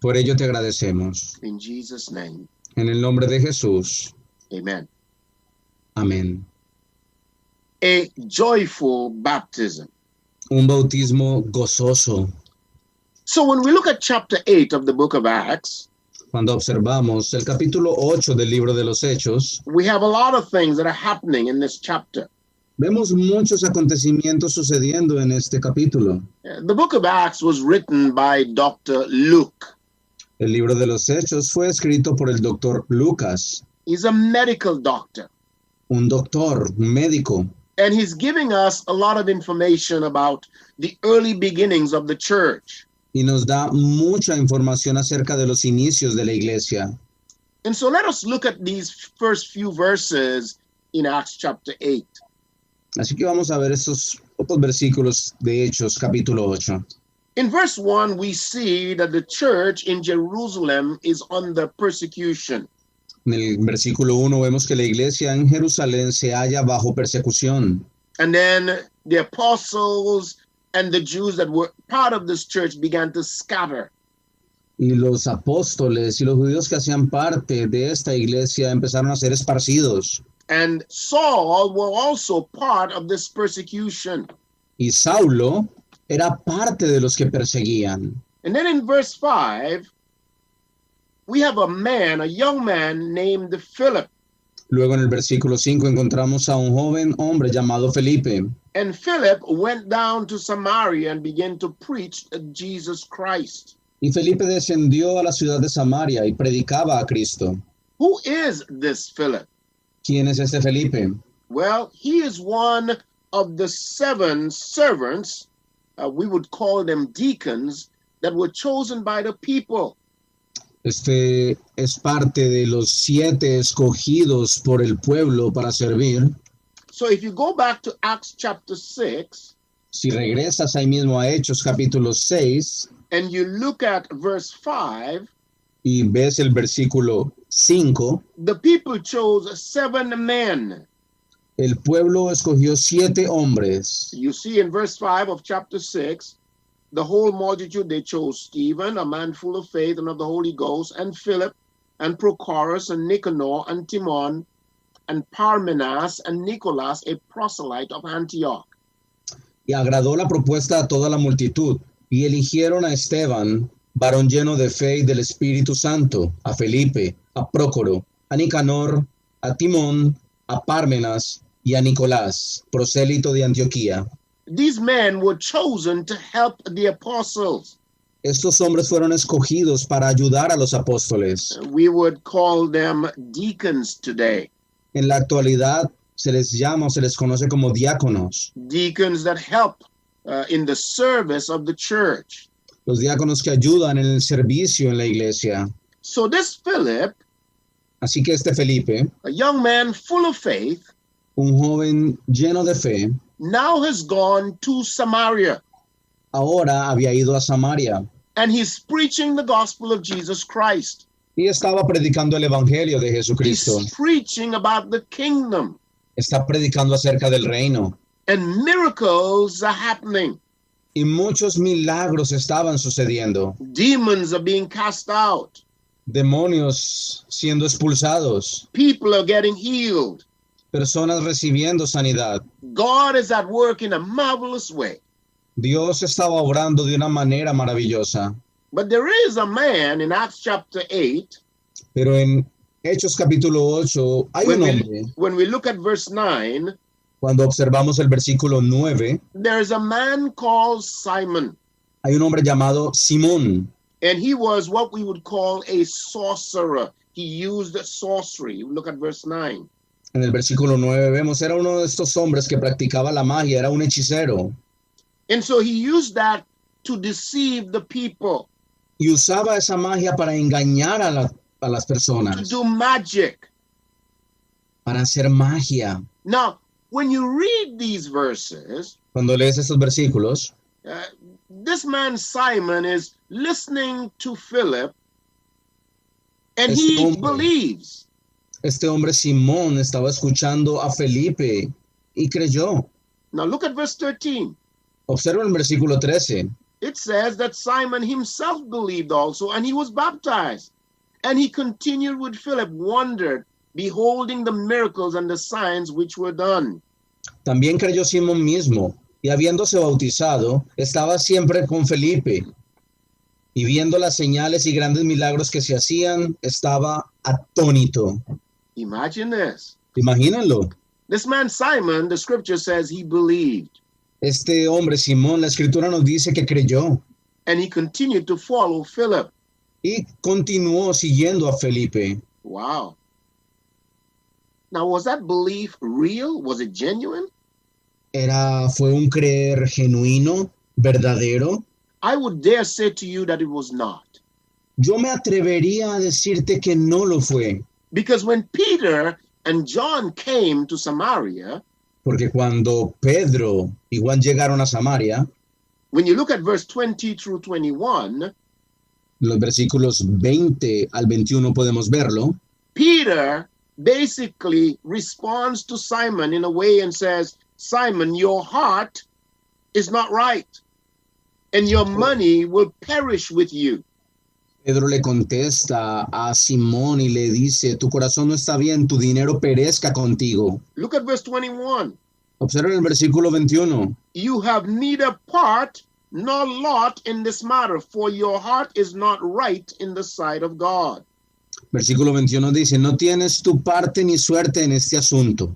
Por ello te agradecemos. In Jesus' name, En el nombre de Jesús. amen. Amén. A joyful baptism. Un bautismo gozoso. So when we look at chapter 8 of the book of Acts, Cuando observamos el capítulo 8 del libro de los Hechos, we have a lot of things that are happening in this chapter. vemos muchos acontecimientos sucediendo en este capítulo. The book of Acts was written by Dr. Luke. El libro de los Hechos fue escrito por el doctor Lucas, He's a medical doctor, un doctor, un médico, and he's giving us a lot of information about the early beginnings of the church. y nos da mucha información acerca de los inicios de la iglesia. And so let us look at these first few verses in Acts chapter 8. Así que vamos a ver estos pocos versículos de Hechos, capítulo 8. In verse 1, we see that the church in Jerusalem is under persecution. En el versículo 1 vemos que la iglesia en Jerusalén se halla bajo persecución. And then the apostles and the Jews that were part of this church began to scatter. Y los apóstoles y los judíos que hacían parte de esta iglesia empezaron a ser esparcidos. And Saul were also part of this persecution. Y Saulo era parte de los que perseguían. And then in verse 5, we have a young man named Philip. Luego en el versículo 5 encontramos a un joven hombre llamado Felipe. And Philip went down to Samaria and began to preach Jesus Christ. Y Felipe descendió a la ciudad de Samaria y predicaba a Cristo. Who is this Philip? ¿Quién es este Felipe? Well, he is one of the 7 servants, we would call them deacons, that were chosen by the people. Este es parte de los 7 escogidos por el pueblo para servir. So if you go back to Acts chapter 6, Si regresas ahí mismo a Hechos capítulo 6 and you look at verse 5, y ves el versículo 5, the people chose 7 men. el pueblo escogió 7 hombres. You see in verse 5 of chapter 6, the whole multitude, they chose Stephen, a man full of faith and of the Holy Ghost, and Philip, and Prochorus, and Nicanor, and Timon, and Parmenas, and Nicholas, a proselyte of Antioch. Y agradó la propuesta a toda la multitud, y eligieron a Esteban, varón lleno de fe y del Espíritu Santo, a Felipe, a Prócoro, a Nicanor, a Timón, a Parmenas y a Nicolás, prosélito de Antioquía. These men were chosen to help the apostles. Estos hombres fueron escogidos para ayudar a los apóstoles. We would call them deacons today. En la actualidad se les llama o se les conoce como diáconos. Deacons that help in the service of the church. Los diáconos que ayudan en el servicio en la iglesia. So this Philip, Así que este Felipe, a young man full of faith, un joven lleno de fe, now has gone to Samaria, ahora había ido a Samaria and he's preaching the gospel of Jesus Christ. y estaba predicando el evangelio de Jesucristo. He's preaching about the kingdom, Está predicando acerca del reino and miracles are happening. y muchos milagros estaban sucediendo. Demons are being cast out. Demonios siendo expulsados, People are getting healed. personas recibiendo sanidad. God is at work in a marvelous way. Dios estaba obrando de una manera maravillosa. But there is a man in Acts chapter 8, Pero en Hechos capítulo 8 hay un hombre, when we look at verse 9, cuando observamos el versículo 9, there is a man called Simon, hay un hombre llamado Simón. and he was what we would call a sorcerer. He used sorcery. Look at verse 9. En el versículo 9 vemos, era uno de estos hombres que practicaba la magia, era un hechicero. And so he used that to deceive the people, Y usaba esa magia para engañar a las to personas, do magic. para hacer magia. Now, when you read these verses, Cuando lees estos versículos, this man Simon is listening to Philip, and Este he hombre. believes. este hombre Simón estaba escuchando a Felipe y creyó. Now look at verse 13. Observa el versículo 13. It says that Simon himself believed also, and he was baptized. And he continued with Philip, wondered, beholding the miracles and the signs which were done. También creyó Simón mismo, y habiéndose bautizado, estaba siempre con Felipe. Y viendo las señales y grandes milagros que se hacían, estaba atónito. Imagine this. Imagínenlo. This man Simon, the scripture says he believed, Este hombre Simón, la escritura nos dice que creyó. and he continued to follow Philip. Y continuó siguiendo a Felipe. Wow. Now, was that belief real? Was it genuine? Fue un creer genuino, verdadero. I would dare say to you that it was not. Yo me atrevería a decirte que no lo fue, Because when Peter and John came to Samaria, porque cuando Pedro y Juan llegaron a Samaria, when you look at verse 20 through 21, los versículos 20 al 21 podemos verlo, Peter basically responds to Simon in a way and says, Simon, your heart is not right, and your money will perish with you. Pedro le contesta a Simón y le dice, tu corazón no está bien, tu dinero perezca contigo. Look at verse 21. Observen el versículo 21. You have neither part nor lot in this matter, for your heart is not right in the sight of God. Versículo 21 dice, no tienes tu parte ni suerte en este asunto,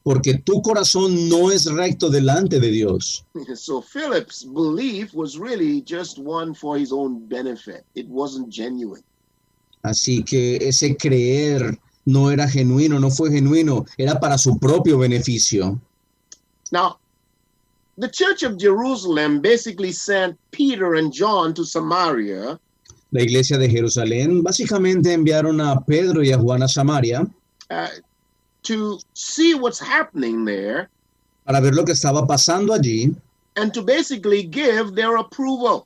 porque tu corazón no es recto delante de Dios. So Philip's belief was really just one for his own benefit. It wasn't genuine. Así que ese creer no era genuino, no fue genuino, era para su propio beneficio. Now, the Church of Jerusalem basically sent Peter and John to Samaria La iglesia de Jerusalén básicamente enviaron a Pedro y a Juan a Samaria to see what's happening there para ver lo que estaba pasando allí and to basically give their approval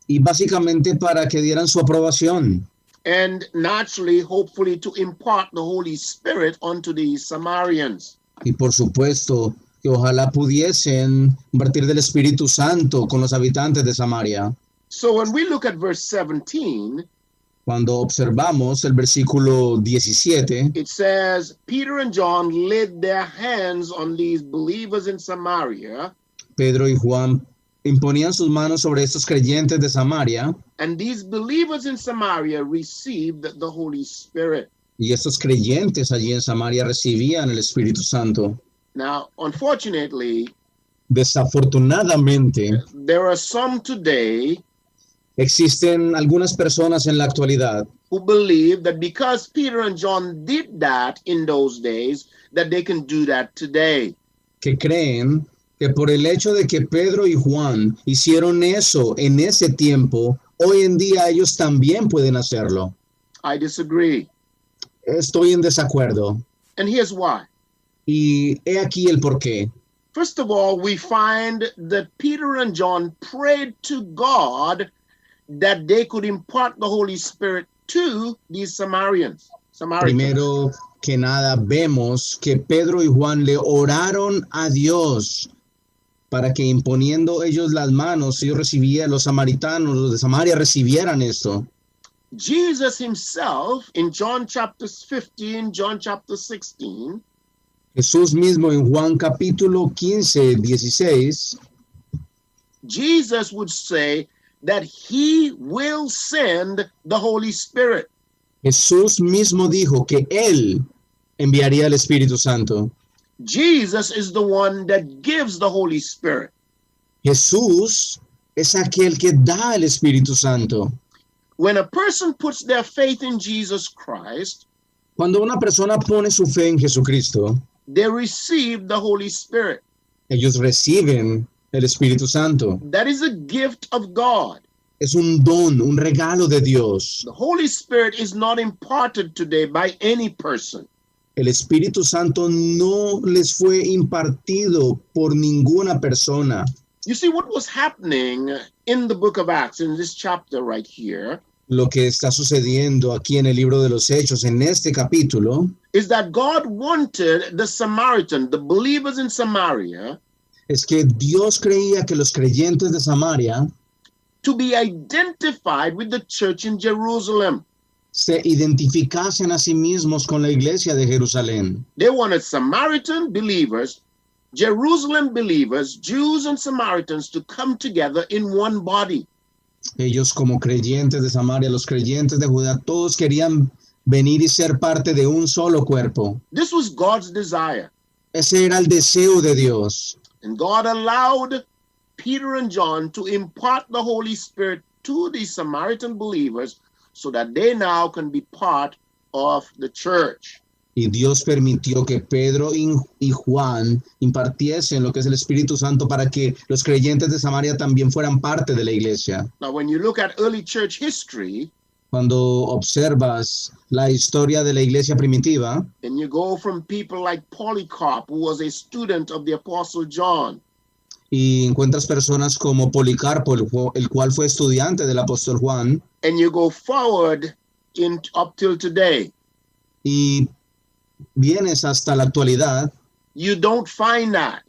y básicamente para que dieran su aprobación and naturally, hopefully, to impart the Holy Spirit onto the Samaritans. Y por supuesto que ojalá pudiesen compartir del Espíritu Santo con los habitantes de Samaria. So when we look at verse 17, Cuando observamos el versículo 17, it says, Peter and John laid their hands on these believers in Samaria, Pedro y Juan imponían sus manos sobre estos creyentes de Samaria, and these believers in Samaria received the Holy Spirit. y estos creyentes allí en Samaria recibían el Espíritu Santo. Now, unfortunately, Desafortunadamente, there are some today existen algunas personas en la actualidad who believe that because Peter and John did that in those days, that they can do that today. que creen que por el hecho de que Pedro y Juan hicieron eso en ese tiempo, hoy en día ellos también pueden hacerlo. I disagree. Estoy en desacuerdo. And here's why. Y he aquí el porqué. First of all, we find that Peter and John prayed to God that they could impart the Holy Spirit to these Samaritans. Primero que nada, vemos que Pedro y Juan le oraron a Dios para que imponiendo ellos las manos, ellos recibían, los samaritanos, los de Samaria recibieran esto. Jesus himself, in John chapter 15, John chapter 16, Jesús mismo en Juan capítulo 15, 16, Jesus would say that he will send the Holy Spirit. Jesús mismo dijo que Él enviaría el Espíritu Santo. Jesus is the one that gives the Holy Spirit. Jesús es aquel que da el Espíritu Santo. When a person puts their faith in Jesus Christ, Cuando una persona pone su fe en Jesucristo, they receive the Holy Spirit. ellos reciben el Espíritu Santo. That is a gift of God. Es un don, un regalo de Dios. The Holy Spirit is not imparted today by any person. El Espíritu Santo no les fue impartido por ninguna persona. You see, what was happening in the book of Acts, in this chapter right here, Lo que está sucediendo aquí en el libro de los Hechos, en este capítulo, is that God wanted the Samaritan, the believers in Samaria, es que Dios creía que los creyentes de Samaria to be identified with the church in Jerusalem. se identificasen a sí mismos con la iglesia de Jerusalén. They wanted Samaritan believers, Jerusalem believers, Jews and Samaritans to come together in one body. Ellos como creyentes de Samaria, los creyentes de Judá, todos querían venir y ser parte de un solo cuerpo. This was God's desire. Ese era el deseo de Dios. And God allowed Peter and John to impart the Holy Spirit to these Samaritan believers so that they now can be part of the church. Y Dios permitió que Pedro y Juan impartiesen lo que es el Espíritu Santo para que los creyentes de Samaria también fueran parte de la iglesia. Now, when you look at early church history, Cuando observas la historia de la iglesia primitiva, and you go from people like Polycarp, who was a student of the Apostle John, y encuentras personas como Policarpo, el cual fue estudiante del apóstol Juan, and you go forward up till today, y vienes hasta la actualidad, you don't find that.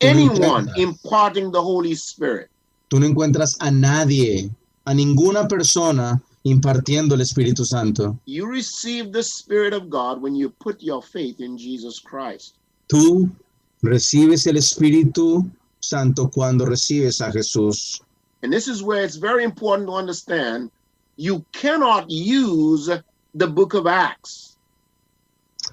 Tú no Anyone encuentras. imparting the Holy Spirit. tú no encuentras a nadie, a ninguna persona impartiendo el Espíritu Santo. You receive the Spirit of God when you put your faith in Jesus Christ. Tú recibes el Espíritu Santo cuando recibes a Jesús. And this is where it's very important to understand you cannot use the book of Acts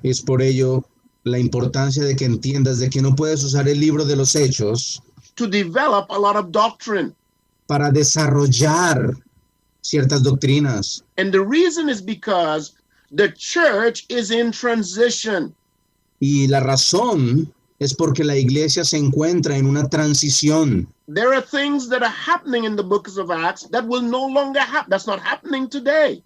Es por ello la importancia de que entiendas de que no puedes usar el libro de los Hechos to develop a lot of doctrine. para desarrollar ciertas doctrinas. And the reason is because the church is in transition. Y la razón es porque la iglesia se encuentra en una transición. There are things that are happening in the books of Acts that will no longer happen. That's not happening today.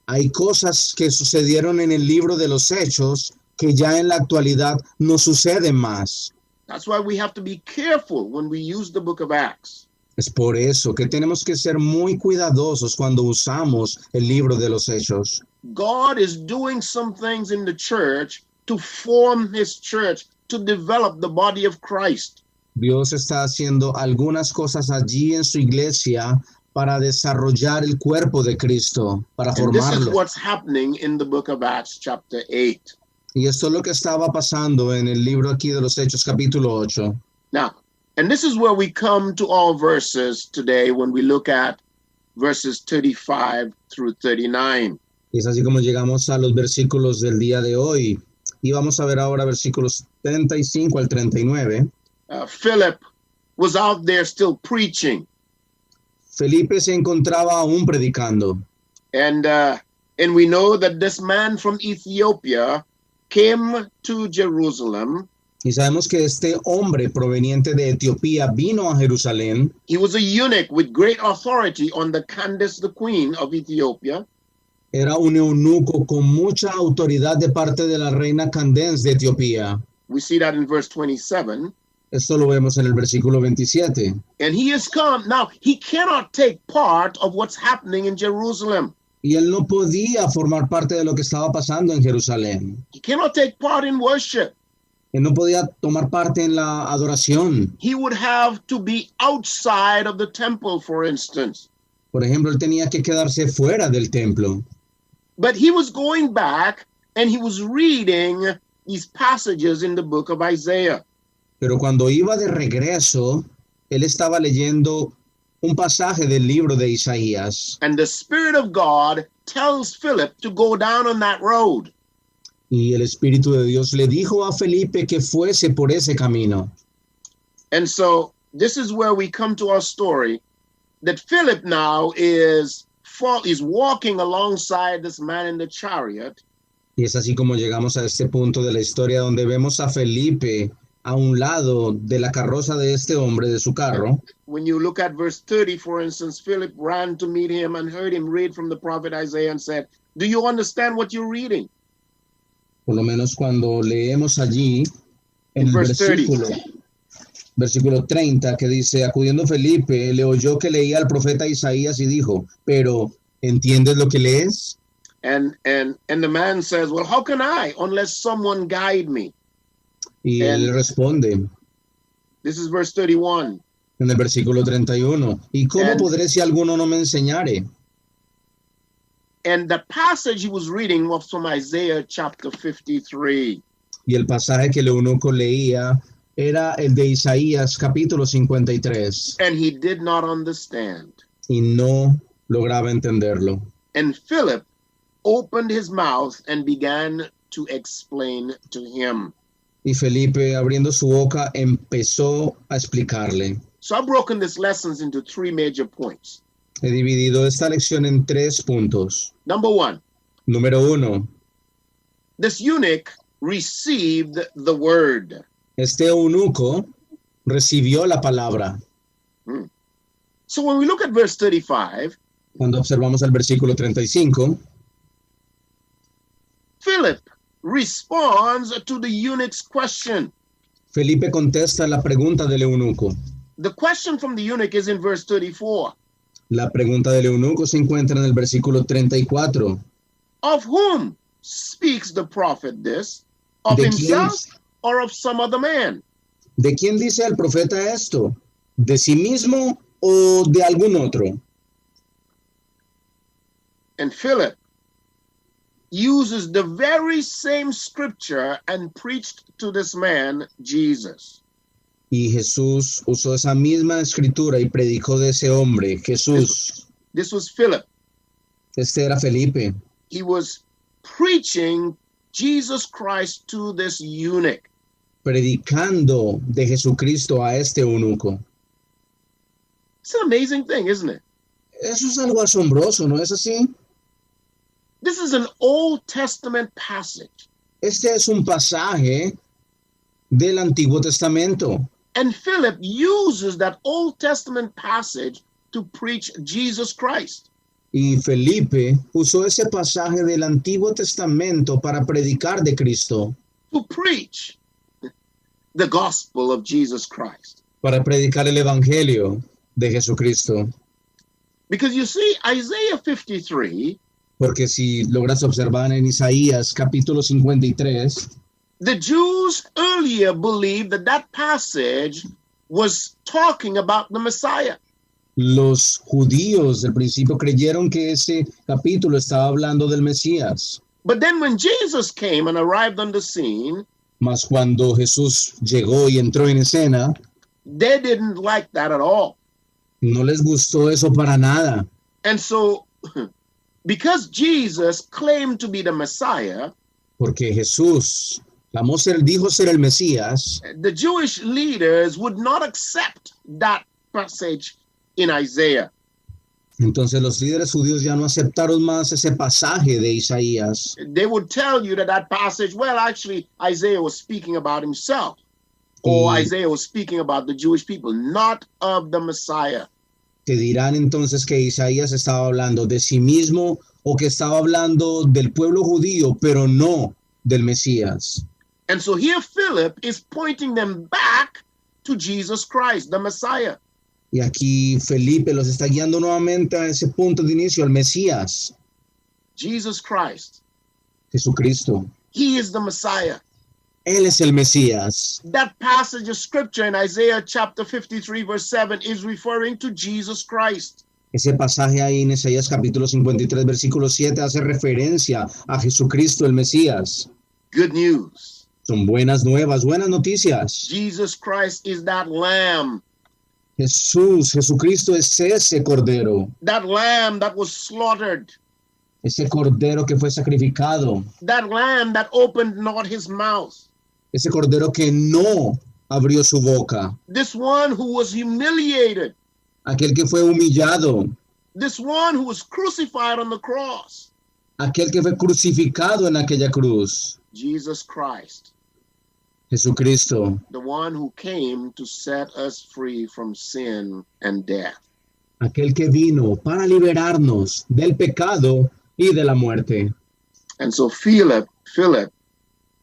Hay cosas que sucedieron en el libro de los Hechos que ya en la actualidad no suceden más. That's why we have to be careful when we use the book of Acts. Es por eso que tenemos que ser muy cuidadosos cuando usamos el libro de los Hechos. God is doing some things in the church to form his church, to develop the body of Christ. Dios está haciendo algunas cosas allí en su iglesia para desarrollar el cuerpo de Cristo, para And this is formarlo. what's happening in the book of Acts, chapter 8. Y esto es lo que estaba pasando en el libro aquí de los Hechos, capítulo 8. Now, and this is where we come to all verses today when we look at verses 35 through 39. Y es así como llegamos a los versículos del día de hoy. Y vamos a ver ahora versículos 35 al 39. Philip was out there still preaching. Felipe se encontraba aún predicando. And we know that this man from Ethiopia came to Jerusalem. Y sabemos que este hombre proveniente de Etiopía vino a Jerusalén. He was a eunuch with great authority under Candace, the queen of Ethiopia. Era un eunuco con mucha autoridad de parte de la reina Candace de Etiopía. We see that in verse 27. Esto lo vemos en el versículo 27. And he has come. Now, he cannot take part of what's happening in Jerusalem. Y él no podía formar parte de lo que estaba pasando en Jerusalén. He cannot take part in worship. Él no podía tomar parte en la adoración. He would have to be outside of the temple, for instance. Por ejemplo, él tenía que quedarse fuera del templo. But he was going back and he was reading these passages in the book of Isaiah. Pero cuando iba de regreso, él estaba leyendo un pasaje del libro de Isaías. And the Spirit of God tells Philip to go down on that road. Y el Espíritu de Dios le dijo a Felipe que fuese por ese camino. And so this is where we come to our story, that Philip now is walking alongside this man in the chariot. Y es así como llegamos a este punto de la historia donde vemos a Felipe a un lado de la carroza de este hombre, de su carro. When you look at verse 30, for instance, Philip ran to meet him and heard him read from the prophet Isaiah and said, "Do you understand what you're reading?" Por lo menos cuando leemos allí en el versículo 30, que dice, acudiendo Felipe, le oyó que leía al profeta Isaías y dijo, pero ¿entiendes lo que lees? And the man says, "Well, how can I unless someone guide me?" Y él responde, This is verse 31. en el versículo 31, ¿y cómo podré si alguno no me enseñare? And the passage he was reading was from Isaiah chapter 53. Y el pasaje que el eunuco leía era el de Isaías capítulo 53. And he did not understand. Y no lograba entenderlo. And Philip opened his mouth and began to explain to him. Y Felipe, abriendo su boca, empezó a explicarle. So I've broken these lessons into three major points. He dividido esta lección en 3 puntos. Number one, Número 1, this eunuch received the word. este eunuco recibió la palabra. So when we look at verse 35, Cuando observamos el versículo 35, Philip responds to the eunuch's question. Felipe contesta la pregunta del eunuco. The question from the eunuch is in verse 34. La pregunta del eunuco se encuentra en el versículo 34. Of whom speaks the prophet this? Of ¿De himself quién? or of some other man? ¿De quién dice el profeta esto? ¿De sí mismo o de algún otro? And Philip uses the very same scripture and preached to this man, Jesus. Y Jesús usó esa misma escritura y predicó de ese hombre, Jesús. This was Philip. Este era Felipe. He was preaching Jesus Christ to this eunuch. Predicando de Jesucristo a este eunuco. It's an amazing thing, isn't it? Eso es algo asombroso, ¿no es así? This is an Old Testament passage. Este es un pasaje del Antiguo Testamento. And Philip uses that Old Testament passage to preach Jesus Christ. Y Felipe usó ese pasaje del Antiguo Testamento para predicar de Cristo. To preach the gospel of Jesus Christ. Para predicar el Evangelio de Jesucristo. Because you see, Isaiah 53 Porque si logras observar en Isaías capítulo 53, The Jews earlier believed that that passage was talking about the Messiah. Los judíos del principio creyeron que ese capítulo estaba hablando del Mesías. But then when Jesus came and arrived on the scene, Mas cuando Jesús llegó y entró en escena, they didn't like that at all. no les gustó eso para nada. And so, because Jesus claimed to be the Messiah, Porque Jesús dijo ser el Mesías, the Jewish leaders would not accept that passage in Isaiah. entonces los líderes judíos ya no aceptaron más ese pasaje de Isaías. They would tell you that that passage, well, actually, Isaiah was speaking about himself, or Isaiah was speaking about the Jewish people, not of the Messiah. Te dirán entonces que Isaías estaba hablando de sí mismo o que estaba hablando del pueblo judío, pero no del Mesías. And so here Philip is pointing them back to Jesus Christ, the Messiah. Y aquí Felipe los está guiando nuevamente a ese punto de inicio, al Mesías, Jesus Christ. Jesucristo. He is the Messiah. Él es el Mesías. That passage of scripture in Isaiah chapter 53 verse 7 is referring to Jesus Christ. Ese pasaje ahí en Isaías capítulo 53, versículo 7 hace referencia a Jesucristo, el Mesías. Good news. Son buenas nuevas, buenas noticias. Jesus Christ is that lamb. Jesucristo es ese cordero. That lamb that was slaughtered. Ese cordero que fue sacrificado. That lamb that opened not his mouth. Ese cordero que no abrió su boca. This one who was humiliated. Aquel que fue humillado. This one who was crucified on the cross. Aquel que fue crucificado en aquella cruz. Jesus Christ. Jesucristo. The one who came to set us free from sin and death. Aquel que vino para liberarnos del pecado y de la muerte. And so Philip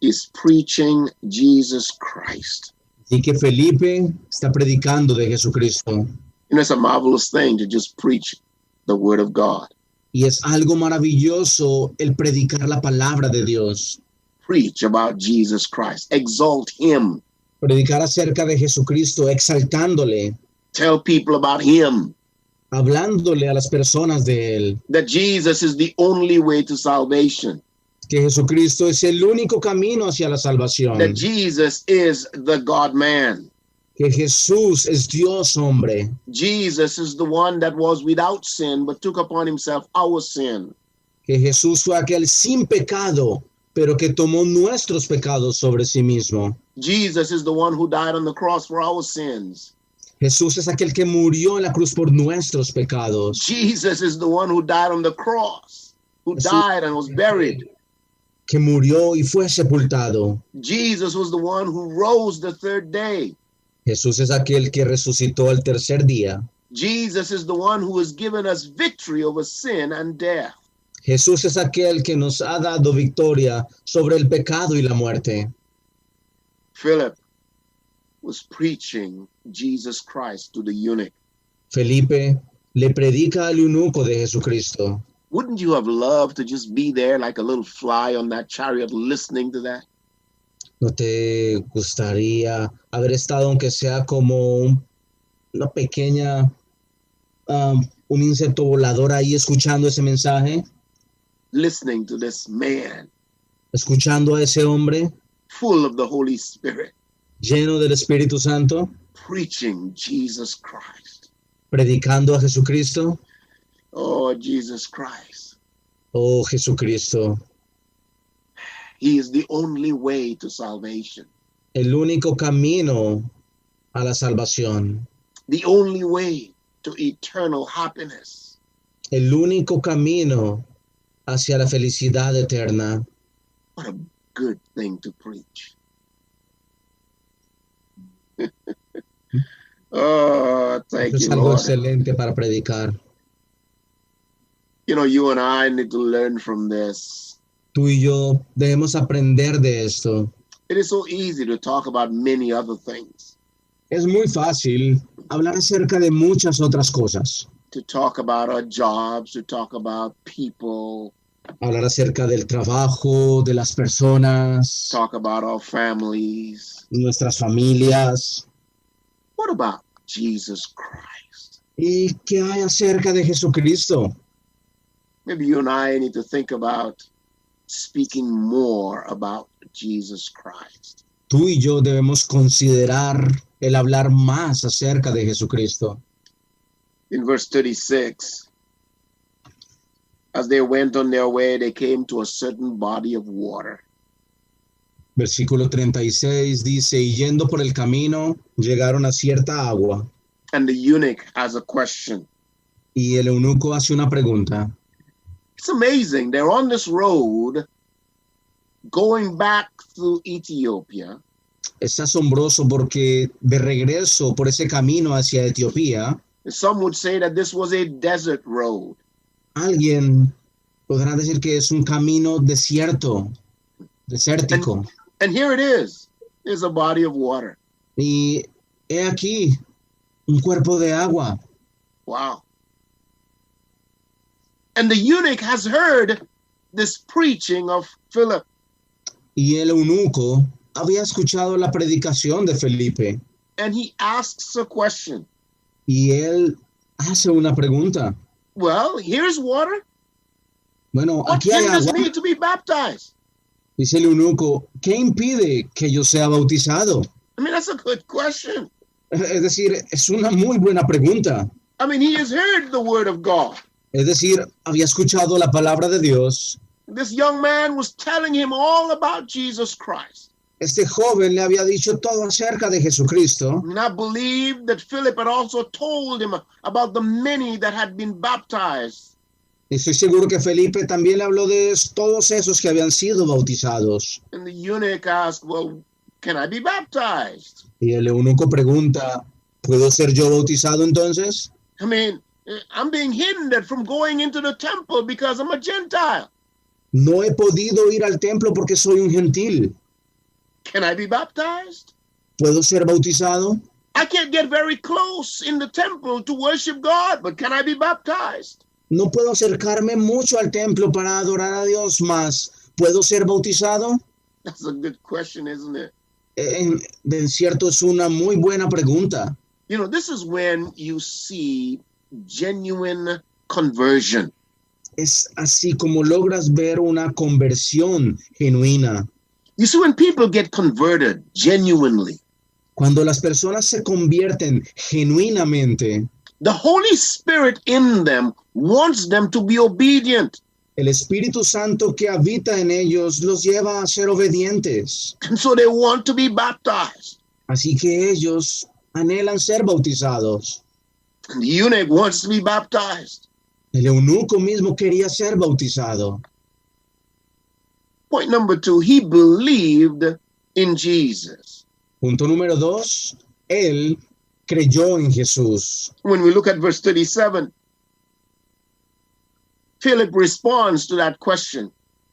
is preaching Jesus Christ. Así que Felipe está predicando de Jesucristo. You know, it's a marvelous thing to just preach the word of God. Y es algo maravilloso el predicar la palabra de Dios. Preach about Jesus Christ. Exalt him. Predicar acerca de Jesucristo, exaltándole. Tell people about him. Hablándole a las personas de él. That Jesus is the only way to salvation. Que Jesucristo es el único camino hacia la salvación. That Jesus is the God-man. Que Jesús es Dios hombre. Jesus is the one that was without sin but took upon himself our sin. Que Jesús fue aquel sin pecado, pero que tomó nuestros pecados sobre sí mismo. Jesus is the one who died on the cross for our sins. Jesús es aquel que murió en la cruz por nuestros pecados. Jesus is the one who died on the cross, who died and was buried. Que murió y fue sepultado. Jesus was the one who rose the third day. Jesús es aquel que resucitó al tercer día. Jesus is the one who has given us victory over sin and death. Jesús es aquel que nos ha dado victoria sobre el pecado y la muerte. Philip was preaching Jesus Christ to the eunuch. Felipe le predica al eunuco de Jesucristo. Wouldn't you have loved to just be there like a little fly on that chariot listening to that? ¿No te gustaría haber estado, aunque sea como una pequeña, un insecto volador ahí escuchando ese mensaje? Listening to this man. Escuchando a ese hombre. Full of the Holy Spirit. Lleno del Espíritu Santo. Preaching Jesus Christ. Predicando a Jesucristo. Oh, Jesus Christ. Oh, Jesucristo. He is the only way to salvation. El único camino a la salvación. The only way to eternal happiness. El único camino hacia la felicidad eterna. What a good thing to preach. Oh, thank Es you, algo Lord. excelente para predicar. You know, you and I need to learn from this. Tú y yo debemos aprender de esto. It is so easy to talk about many other things. Es muy fácil hablar acerca de muchas otras cosas. To talk about our jobs, to talk about people, Hablar acerca del trabajo, de las personas, talk about our families. nuestras familias. What about Jesus Christ? ¿Y qué hay acerca de Jesucristo? Maybe you and I need to think about speaking more about Jesus Christ. Tú y yo debemos considerar el hablar más acerca de Jesucristo. In verse 36, as they went on their way, they came to a certain body of water. Versículo 36 dice, y yendo por el camino, llegaron a cierta agua. And the eunuch has a question. Y el eunuco hace una pregunta. It's amazing. They're on this road going back through Ethiopia. Es asombroso porque de regreso por ese camino hacia Etiopía, Some would say that this was a desert road. alguien podrá decir que es un camino desértico. And here it is. There's a body of water. Y he aquí un cuerpo de agua. Wow. And the eunuch has heard this preaching of Philip. Y el eunuco había escuchado la predicación de Felipe. And he asks a question. Y él hace una pregunta. Well, here's water. Bueno, What aquí hay hinders agua. me to be baptized? Dice el eunuco, ¿qué impide que yo sea bautizado? I mean, that's a good question. Es decir, es una muy buena pregunta. I mean, he has heard the word of God. Es decir, había escuchado la palabra de Dios. This young man was telling him all about Jesus Christ. Este joven le había dicho todo acerca de Jesucristo. And I believe that Philip had also told him about the many that had been baptized. Y estoy seguro que Felipe también le habló de todos esos que habían sido bautizados. And the eunuch asked, well, can I be baptized? Y el eunuco pregunta, ¿puedo ser yo bautizado entonces? I mean, I'm being hindered from going into the temple because I'm a Gentile. No he podido ir al templo porque soy un gentil. Can I be baptized? ¿Puedo ser bautizado? I can't get very close in the temple to worship God, but can I be baptized? No puedo acercarme mucho al templo para adorar a Dios, más ¿puedo ser bautizado? That's a good question, isn't it? De cierto, es una muy buena pregunta. You know, this is when you see genuine conversion. Es así como logras ver una conversión genuina. You see, when people get converted genuinely, Cuando las personas se convierten genuinamente, the Holy Spirit in them wants them to be obedient. el Espíritu Santo que habita en ellos los lleva a ser obedientes. And so they want to be baptized. Así que ellos anhelan ser bautizados. And the eunuch wants to be baptized. El eunuco mismo quería ser bautizado. Point number 2, he believed in Jesus. Punto número 2, él creyó en Jesús. When we look at verse 37, Philip responds to that question.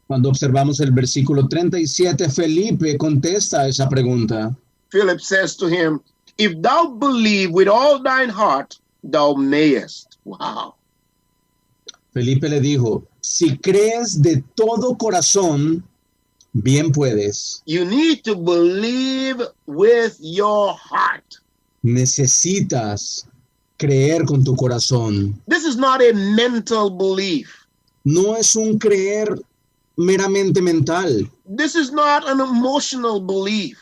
Cuando observamos el versículo 37, Felipe contesta a esa pregunta. Philip says to him, if thou believe with all thine heart, thou mayest. Wow. Felipe le dijo, si crees de todo corazón, bien puedes. You need to believe with your heart. Necesitas creer con tu corazón. This is not a mental belief. No es un creer meramente mental. This is not an emotional belief.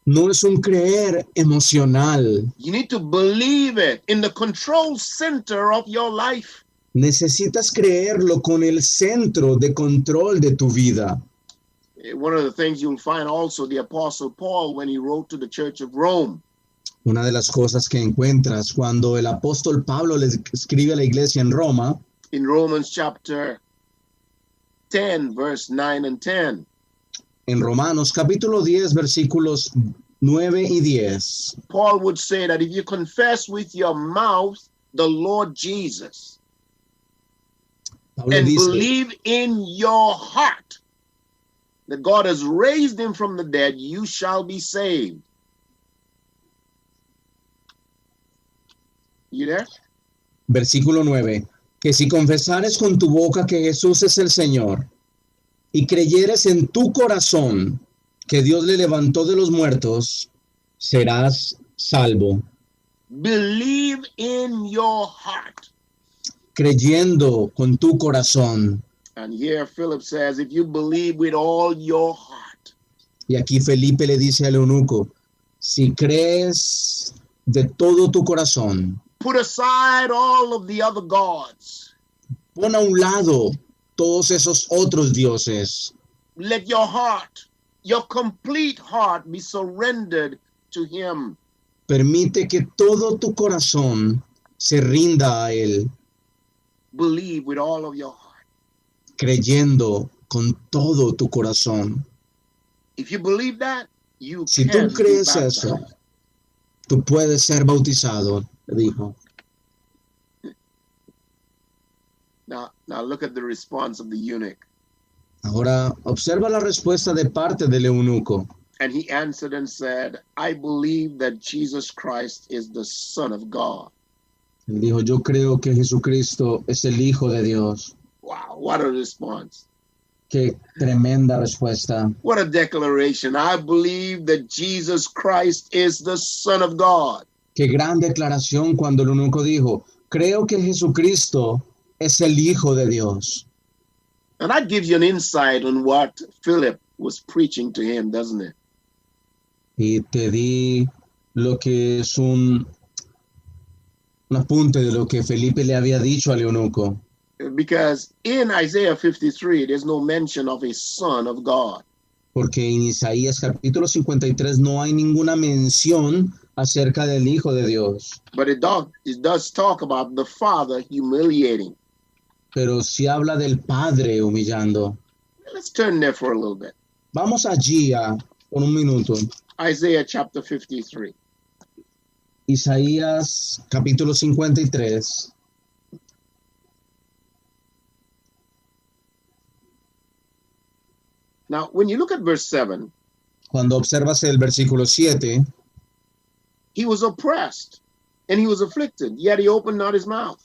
No es un creer emocional. You need to believe it in the control center of your life. Necesitas creerlo con el centro de control de tu vida. One of the things you'll find also the Apostle Paul when he wrote to the Church of Rome. Una de las cosas que encuentras cuando el apóstol Pablo le escribe a la iglesia en Roma, In Romans chapter 10, verse 9 and 10. en Romanos capítulo 10, versículos 9 y 10. Paul would say that if you confess with your mouth the Lord Jesus Pablo and dice, believe in your heart that God has raised him from the dead, you shall be saved. You there? versículo 9, que si confesares con tu boca que Jesús es el Señor y creyeres en tu corazón que Dios le levantó de los muertos, serás salvo. Believe in your heart. Creyendo con tu corazón. And here Philip says, if you believe with all your heart. Y aquí Felipe le dice al eunuco, si crees de todo tu corazón, Put aside all of the other gods. pon a un lado todos esos otros dioses. Let your heart, your complete heart, be surrendered to him. Permite que todo tu corazón se rinda a él, Believe with all of your heart. creyendo con todo tu corazón. If you believe that, you Si can tú crees be eso, baptized. tú puedes ser bautizado, le dijo. Now look at the response of the eunuch. Ahora observa la respuesta de parte del eunuco. And he answered and said, I believe that Jesus Christ is the Son of God. Él dijo, yo creo que Jesucristo es el Hijo de Dios. Wow, what a response. Qué tremenda respuesta. What a declaration. I believe that Jesus Christ is the Son of God. Qué gran declaración cuando el eunuco dijo, creo que Jesucristo es el Hijo de Dios. And that gives you an insight on what Philip was preaching to him, doesn't it? Y te di lo que es un apunte de lo que Felipe le había dicho al eunuco. Because in Isaiah 53, there's no mention of a son of God. Porque en Isaías capítulo 53 no hay ninguna mención acerca del Hijo de Dios. But it does talk about the Father humiliating. Pero sí habla del Padre humillando. Let's turn there for a little bit. Vamos allí por un minuto. Isaiah chapter 53. Isaías capítulo 53. Now, when you look at verse 7, Cuando observas el versículo 7, he was oppressed and he was afflicted, yet he opened not his mouth.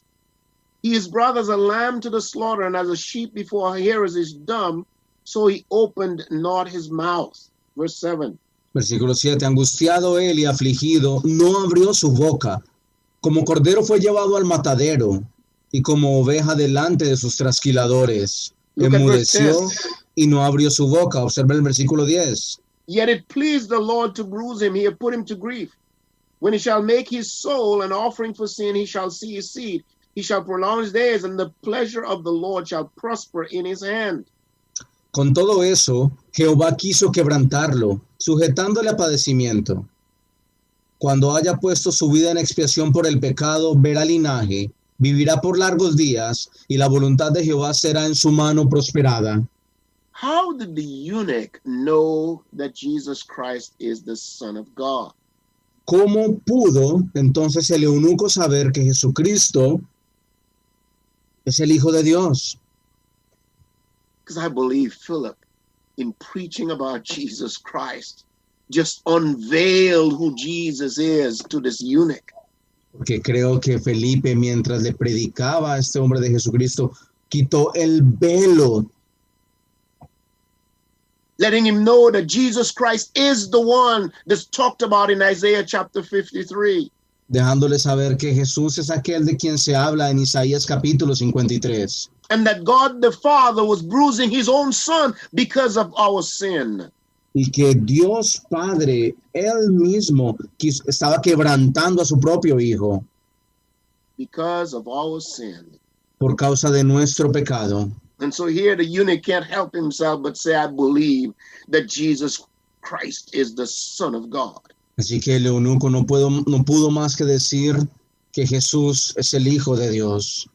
He is brought as a lamb to the slaughter, and as a sheep before her hearers is dumb, so he opened not his mouth. Verse 7. versículo 7, angustiado él y afligido, no abrió su boca. Como cordero fue llevado al matadero, y como oveja delante de sus trasquiladores. Look at verse Enmudeció 10. y no abrió su boca. Observa el versículo 10. Yet it pleased the Lord to bruise him, he hath put him to grief. When he shall make his soul an offering for sin, he shall see his seed. He shall prolong his days, and the pleasure of the Lord shall prosper in his hand. Con todo eso, Jehová quiso quebrantarlo, sujetándole a padecimiento. Cuando haya puesto su vida en expiación por el pecado, verá linaje, vivirá por largos días, y la voluntad de Jehová será en su mano prosperada. How did the eunuch know that Jesus Christ is the Son of God? ¿Cómo pudo entonces el eunuco saber que Jesucristo es el Hijo de Dios? Because I believe Philip, in preaching about Jesus Christ, just unveiled who Jesus is to this eunuch. Porque creo que Felipe, mientras le predicaba a este hombre de Jesucristo, quitó el velo, Letting him know that Jesus Christ is the one that's talked about in Isaiah chapter 53. dejándole saber que Jesús es aquel de quien se habla en Isaías capítulo 53. And that God the Father was bruising his own son because of our sin. Y que Dios Padre, Él mismo, estaba quebrantando a su propio Hijo Because of our sin. por causa de nuestro pecado. And so here the eunuch can't help himself but say, I believe that Jesus Christ is the Son of God. Así que el eunuco no pudo más que decir que Jesús es el Hijo de Dios.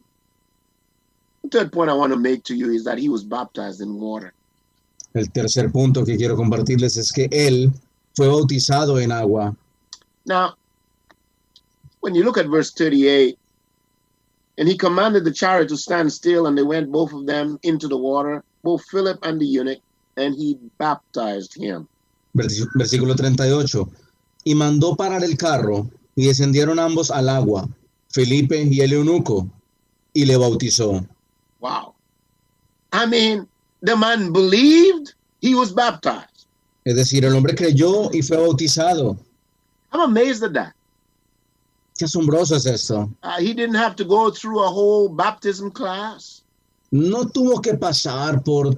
The third point I want to make to you is that he was baptized in water. El tercer punto que quiero compartirles es que Él fue bautizado en agua. Now, when you look at verse 38, and he commanded the chariot to stand still, and they went both of them into the water, both Philip and the eunuch, and he baptized him. Versículo 38. Y mandó parar el carro, y descendieron ambos al agua, Felipe y el eunuco, y le bautizó. Wow. I mean, The man believed, he was baptized. Es decir, el hombre creyó y fue bautizado. I'm amazed at that. Qué asombroso es esto. He didn't have to go through a whole baptism class. No tuvo que pasar por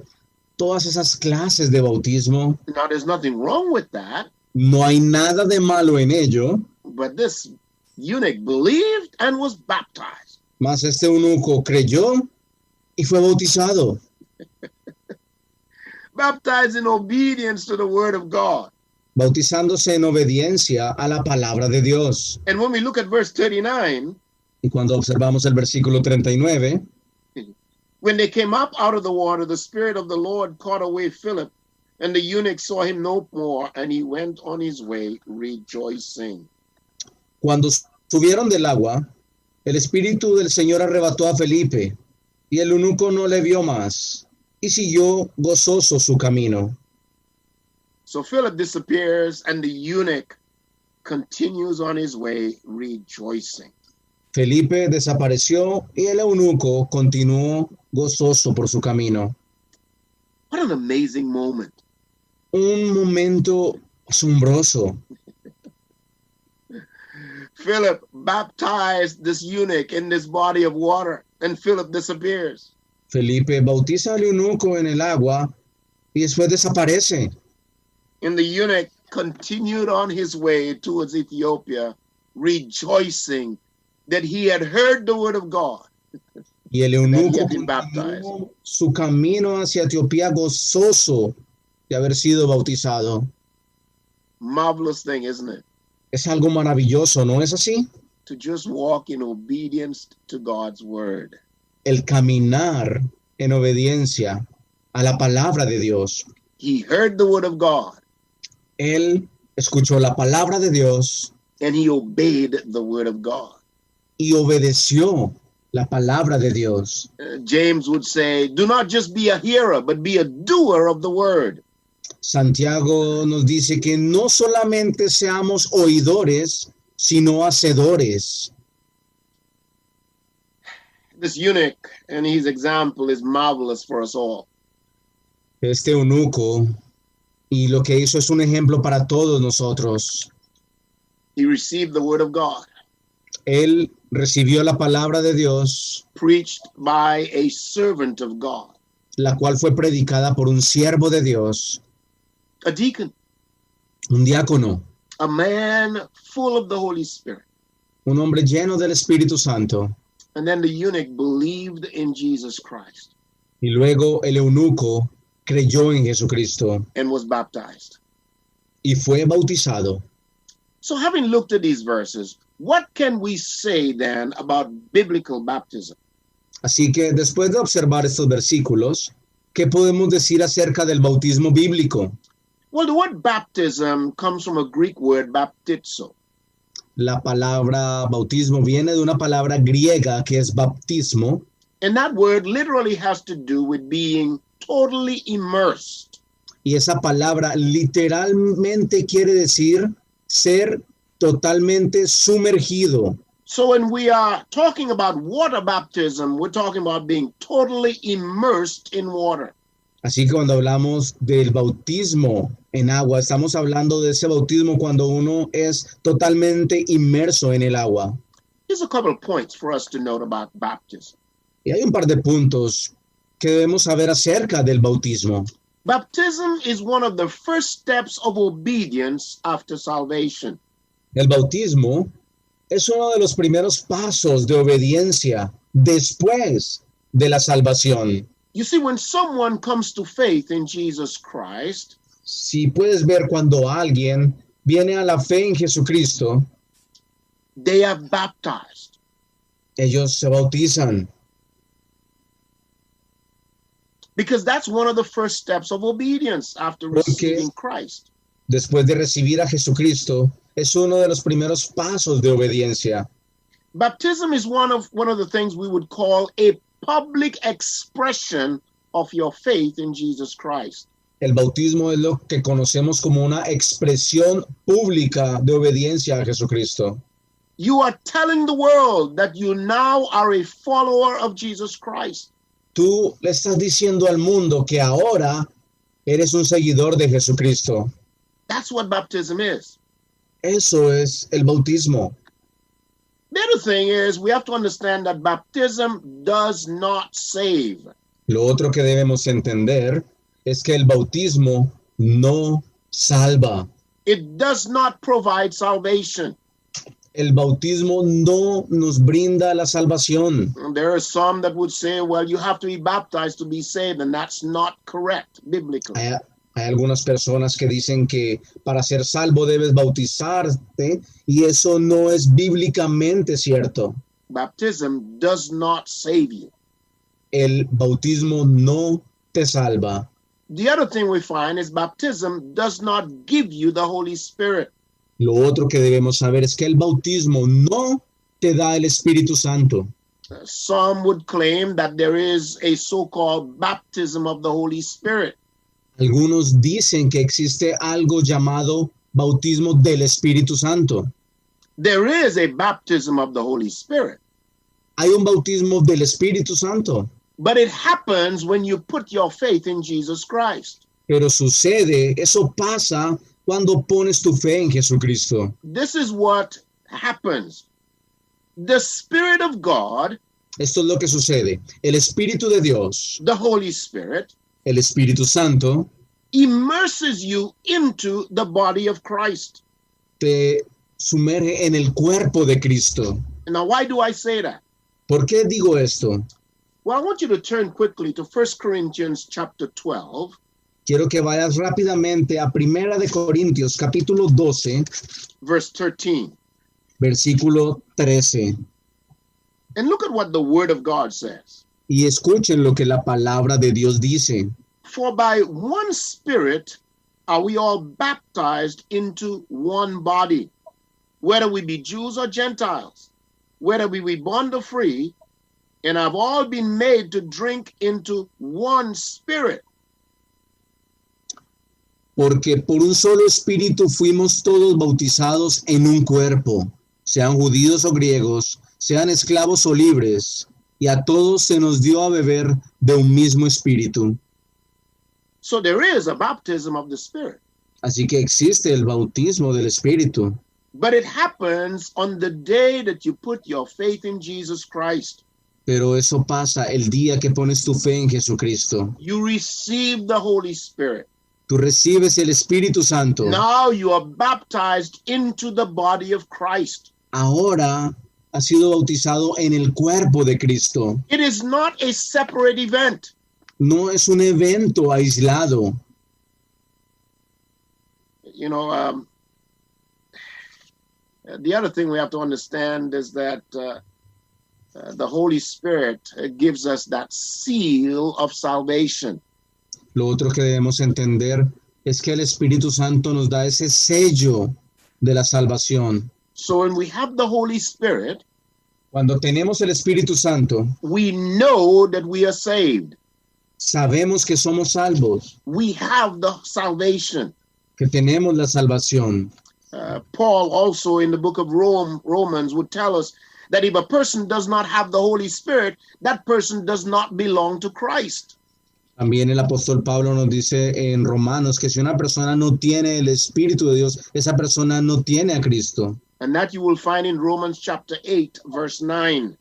todas esas clases de bautismo. Now, there's nothing wrong with that, No hay nada de malo en ello. but this eunuch believed and was baptized. Mas este eunuco creyó y fue bautizado. Baptized in obedience to the word of God. Bautizándose en obediencia a la palabra de Dios. And when we look at verse 39, Y cuando observamos el versículo 39, when they came up out of the water, the Spirit of the Lord caught away Philip, and the eunuch saw him no more, and he went on his way rejoicing. cuando subieron del agua, el Espíritu del Señor arrebató a Felipe, y el eunuco no le vio más, y siguió gozoso su camino. So Philip disappears, and the eunuch continues on his way rejoicing. Felipe desapareció y el eunuco continuó gozoso por su camino. What an amazing moment. Un momento asombroso. Philip baptized this eunuch in this body of water, and Philip disappears. Felipe bautiza al eunuco en el agua y después desaparece. And the eunuch continued on his way towards Ethiopia, rejoicing that he had heard the word of God. Y el eunuco had been baptized. continuó su camino hacia Etiopía gozoso de haber sido bautizado. Marvelous thing, isn't it? Es algo maravilloso, ¿no es así? To just walk in obedience to God's word. El caminar en obediencia a la palabra de Dios. He heard the word of God, Él escuchó la palabra de Dios and he obeyed the word of God. y obedeció la palabra de Dios. James would say, do not just be a hearer, but be a doer of the word. Santiago nos dice que no solamente seamos oidores, sino hacedores. This eunuch and his example is marvelous for us all. Este eunuco y lo que hizo es un ejemplo para todos nosotros. He received the word of God, Él recibió la palabra de Dios, preached by a servant of God, la cual fue predicada por un siervo de Dios, a deacon, un diácono, a man full of the Holy Spirit. un hombre lleno del Espíritu Santo. And then the eunuch believed in Jesus Christ Y luego el eunuco creyó en Jesucristo and was baptized. y fue bautizado. So having looked at these verses, what can we say then about biblical baptism? Así que después de observar estos versículos, ¿qué podemos decir acerca del bautismo bíblico? Well, the word baptism comes from a Greek word, baptizo. La palabra bautismo viene de una palabra griega que es baptismo, And that word literally has to do with being totally immersed. y esa palabra literalmente quiere decir ser totalmente sumergido. So when we are talking about water baptism, we're talking about being totally immersed in water. Así que cuando hablamos del bautismo en agua, estamos hablando de ese bautismo cuando uno es totalmente inmerso en el agua. Here's a couple of points for us to note about baptism. Y hay un par de puntos que debemos saber acerca del bautismo. Baptism is one of the first steps of obedience after salvation. El bautismo es uno de los primeros pasos de obediencia después de la salvación. You see, when someone comes to faith in Jesus Christ, Si puedes ver cuando alguien viene a la fe en Jesucristo, they are baptized. ellos se bautizan. Because that's one of the first steps of obedience after receiving Christ. Después de recibir a Jesucristo, es uno de los primeros pasos de obediencia. Baptism is one of the things we would call a public expression of your faith in Jesus Christ. El bautismo es lo que conocemos como una expresión pública de obediencia a Jesucristo. You are telling the world that you now are a follower of Jesus Christ. tú le estás diciendo al mundo que ahora eres un seguidor de Jesucristo. That's what baptism is. Eso es el bautismo. The other thing is we have to understand that baptism does not save. Lo otro que debemos entender es que el bautismo no salva. It does not provide salvation. El bautismo no nos brinda la salvación. There are some that would say, well, you have to be baptized to be saved, and that's not correct biblically. Hay algunas personas que dicen que para ser salvo debes bautizarte y eso no es bíblicamente cierto. Baptism does not save you. El bautismo no te salva. The other thing we find is baptism does not give you the Holy Spirit. Lo otro que debemos saber es que el bautismo no te da el Espíritu Santo. Some would claim that there is a so-called baptism of the Holy Spirit. Algunos dicen que existe algo llamado bautismo del Espíritu Santo. There is a baptism of the Holy Spirit, Hay un bautismo del Espíritu Santo, but it happens when you put your faith in Jesus Christ. pero sucede, eso pasa cuando pones tu fe en Jesucristo. This is what happens. The Spirit of God, Esto es lo que sucede. El Espíritu de Dios, the Holy Spirit, el Espíritu Santo, immerses you into the body of Christ. te sumerge en el cuerpo de Cristo. Now, why do I say that? ¿Por qué digo esto? Well, I want you to turn quickly to 1 Corinthians chapter 12. Quiero que vayas rápidamente a Primera de Corintios, capítulo 12, verse 13. versículo 13. And look at what the Word of God says. Y escuchen lo que la palabra de Dios dice. For by one Spirit are we all baptized into one body, whether we be Jews or Gentiles, whether we be bond or free, and have all been made to drink into one Spirit. Porque por un solo espíritu fuimos todos bautizados en un cuerpo, sean judíos o griegos, sean esclavos o libres, y a todos se nos dio a beber de un mismo espíritu. So there is a baptism of the Spirit, Así que existe el bautismo del espíritu, but it happens on the day that you put your faith in Jesus Christ. pero eso pasa el día que pones tu fe en Jesucristo. You receive the Holy Spirit. Tú recibes el Espíritu Santo. Now you are baptized into the body of Christ. Ahora has sido bautizado en el cuerpo de Cristo. It is not a separate event. No es un evento aislado. You know, the other thing we have to understand is that the Holy Spirit gives us that seal of salvation. Lo otro que debemos entender es que el Espíritu Santo nos da ese sello de la salvación. So when we have the Holy Spirit, Cuando tenemos el Espíritu Santo, we know that we are saved. sabemos que somos salvos, We have the salvation. que tenemos la salvación. Paul also in the book of Romans would tell us that if a person does not have the Holy Spirit, that person does not belong to Christ. También el apóstol Pablo nos dice en Romanos que si una persona no tiene el Espíritu de Dios, esa persona no tiene a Cristo. And that you will find in Romans chapter 8, verse 9.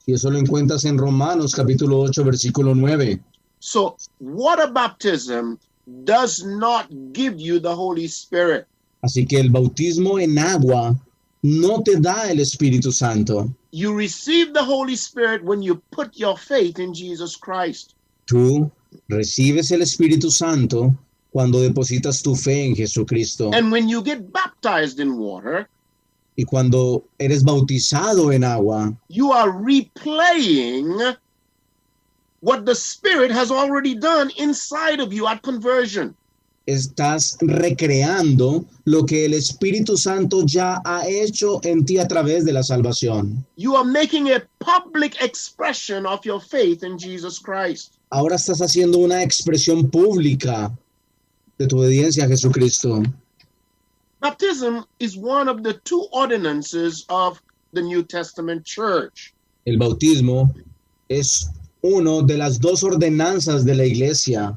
Y eso lo encuentras en Romanos capítulo 8, versículo 9. So water baptism does not give you the Holy Spirit. Así que el bautismo en agua no te da el Espíritu Santo. You receive the Holy Spirit when you put your faith in Jesus Christ. Tú recibes el Espíritu Santo cuando depositas tu fe en Jesucristo. And when you get baptized in water, Y cuando eres bautizado en agua, you are replaying what the Spirit has already done inside of you at conversion. estás recreando lo que el Espíritu Santo ya ha hecho en ti a través de la salvación. You are making a public expression of your faith in Jesus Christ. Ahora estás haciendo una expresión pública de tu obediencia a Jesucristo. Baptism is one of the two ordinances of the New Testament church. El bautismo es uno de las dos ordenanzas de la iglesia.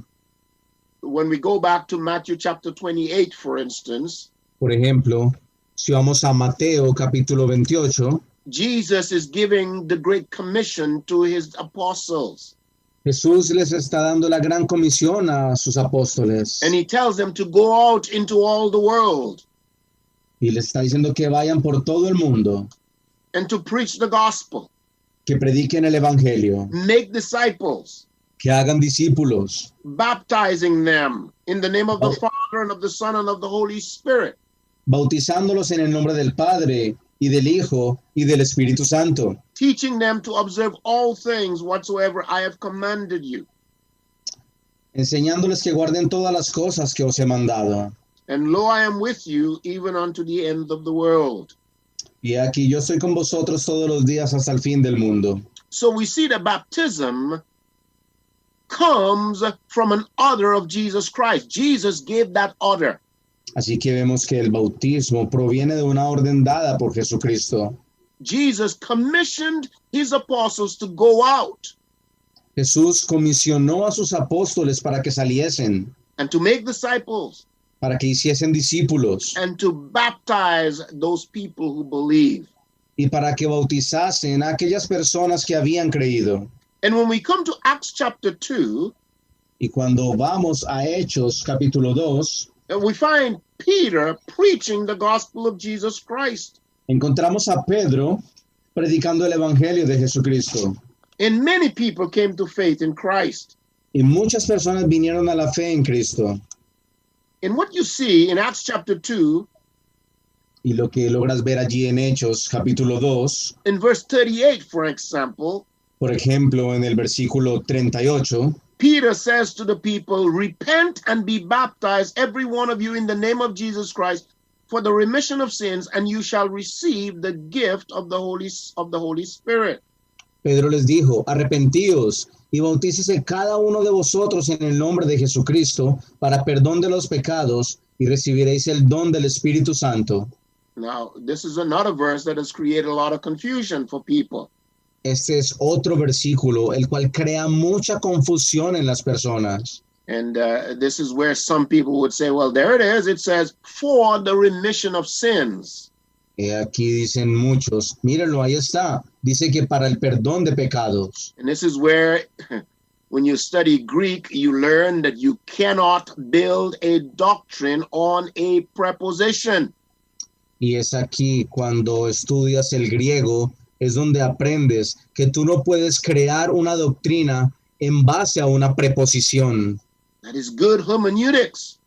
When we go back to Matthew chapter 28, for instance, Por ejemplo, si vamos a Mateo capítulo 28, Jesus is giving the Great Commission to his apostles. Jesús les está dando la gran comisión a sus apóstoles And he tells them to go out into all the world y les está diciendo que vayan por todo el mundo, and to preach the gospel, que prediquen el evangelio, make disciples, que hagan discípulos, baptizing them in the name of the Father and of the Son and of the Holy Spirit, bautizándolos en el nombre del Padre y del Hijo y del Espíritu Santo, teaching them to observe all things whatsoever I have commanded you. enseñándoles que guarden todas las cosas que os he mandado. And lo, I am with you even unto the end of the world. Y aquí yo estoy con vosotros todos los días hasta el fin del mundo. So we see that baptism comes from an order of Jesus Christ. Jesus gave that order. Así que vemos que el bautismo proviene de una orden dada por Jesucristo. Jesus commissioned his apostles to go out Jesús comisionó a sus apóstoles para que saliesen, and to make disciples para que hiciesen discípulos and to baptize those people who believe. y para que bautizasen a aquellas personas que habían creído. And when we come to Acts chapter 2, Y cuando vamos a Hechos capítulo 2, we find Peter preaching the gospel of Jesus Christ. encontramos a Pedro predicando el evangelio de Jesucristo. And many people came to faith in Christ. Y muchas personas vinieron a la fe en Cristo. And what you see in Acts chapter 2, Y lo que logras ver allí en Hechos capítulo 2, in verse 38, for example, por ejemplo, en el versículo 38, Peter says to the people, repent and be baptized, every one of you, in the name of Jesus Christ, for the remission of sins, and you shall receive the gift of the Holy Spirit. Pedro les dijo, arrepentíos y bautícese cada uno de vosotros en el nombre de Jesucristo para perdón de los pecados y recibiréis el don del Espíritu Santo. Now, this is another verse that has created a lot of confusion for people. Este es otro versículo, el cual crea mucha confusión en las personas. And this is where some people would say, well, there it is. It says, for the remission of sins. Y aquí dicen muchos, mírenlo, ahí está. Dice que para el perdón de pecados. And this is where, when you study Greek, you learn that you cannot build a doctrine on a preposition. Y es aquí cuando estudias el griego, es donde aprendes que tú no puedes crear una doctrina en base a una preposición. That is good hermeneutics.